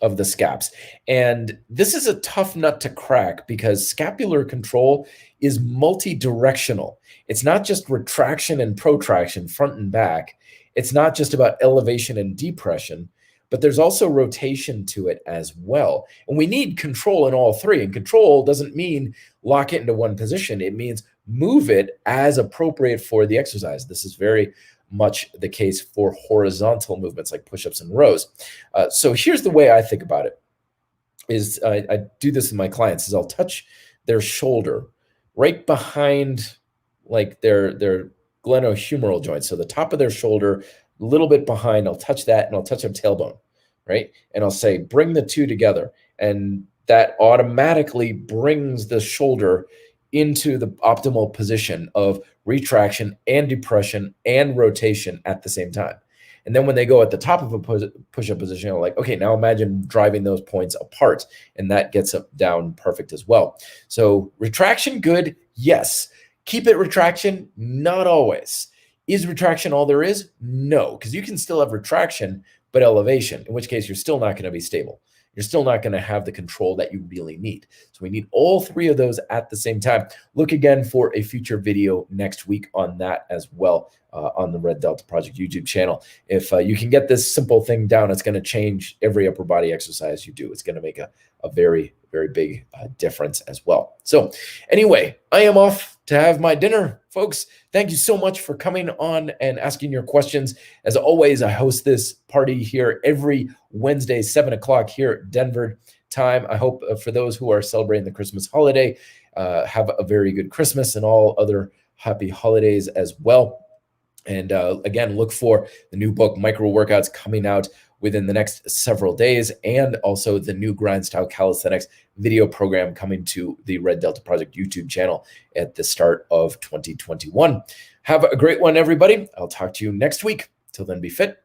of the scaps. And this is a tough nut to crack, because scapular control is multi-directional. It's not just retraction and protraction, front and back. It's not just about elevation and depression, but there's also rotation to it as well. And we need control in all three. And control doesn't mean lock it into one position. It means move it as appropriate for the exercise. This is very much the case for horizontal movements like push-ups and rows. So here's the way I think about it. Is I do this with my clients, is I'll touch their shoulder right behind like their glenohumeral joint. So the top of their shoulder, a little bit behind, I'll touch that, and I'll touch their tailbone, right? And I'll say, bring the two together. And that automatically brings the shoulder into the optimal position of retraction and depression and rotation at the same time. And then when they go at the top of a push-up position, I'm like, okay, now imagine driving those points apart, and that gets up down perfect as well. So retraction, good, yes. Keep it retraction, not always. Is retraction all there is? No, because you can still have retraction, but elevation, in which case you're still not going to be stable. You're still not going to have the control that you really need. So we need all three of those at the same time. Look again for a future video next week on that as well, on the Red Delta Project YouTube channel. If you can get this simple thing down, it's going to change every upper body exercise you do. It's going to make a very, very big difference as well. So anyway, I am off to have my dinner, folks. Thank you so much for coming on and asking your questions. As always, I host this party here every Wednesday, 7 o'clock here Denver time. I hope for those who are celebrating the Christmas holiday, have a very good Christmas and all other happy holidays as well. And again, look for the new book, Micro Workouts, coming out within the next several days, and also the new Grind Style Calisthenics video program coming to the Red Delta Project YouTube channel at the start of 2021. Have a great one, everybody. I'll talk to you next week. Till then, be fit,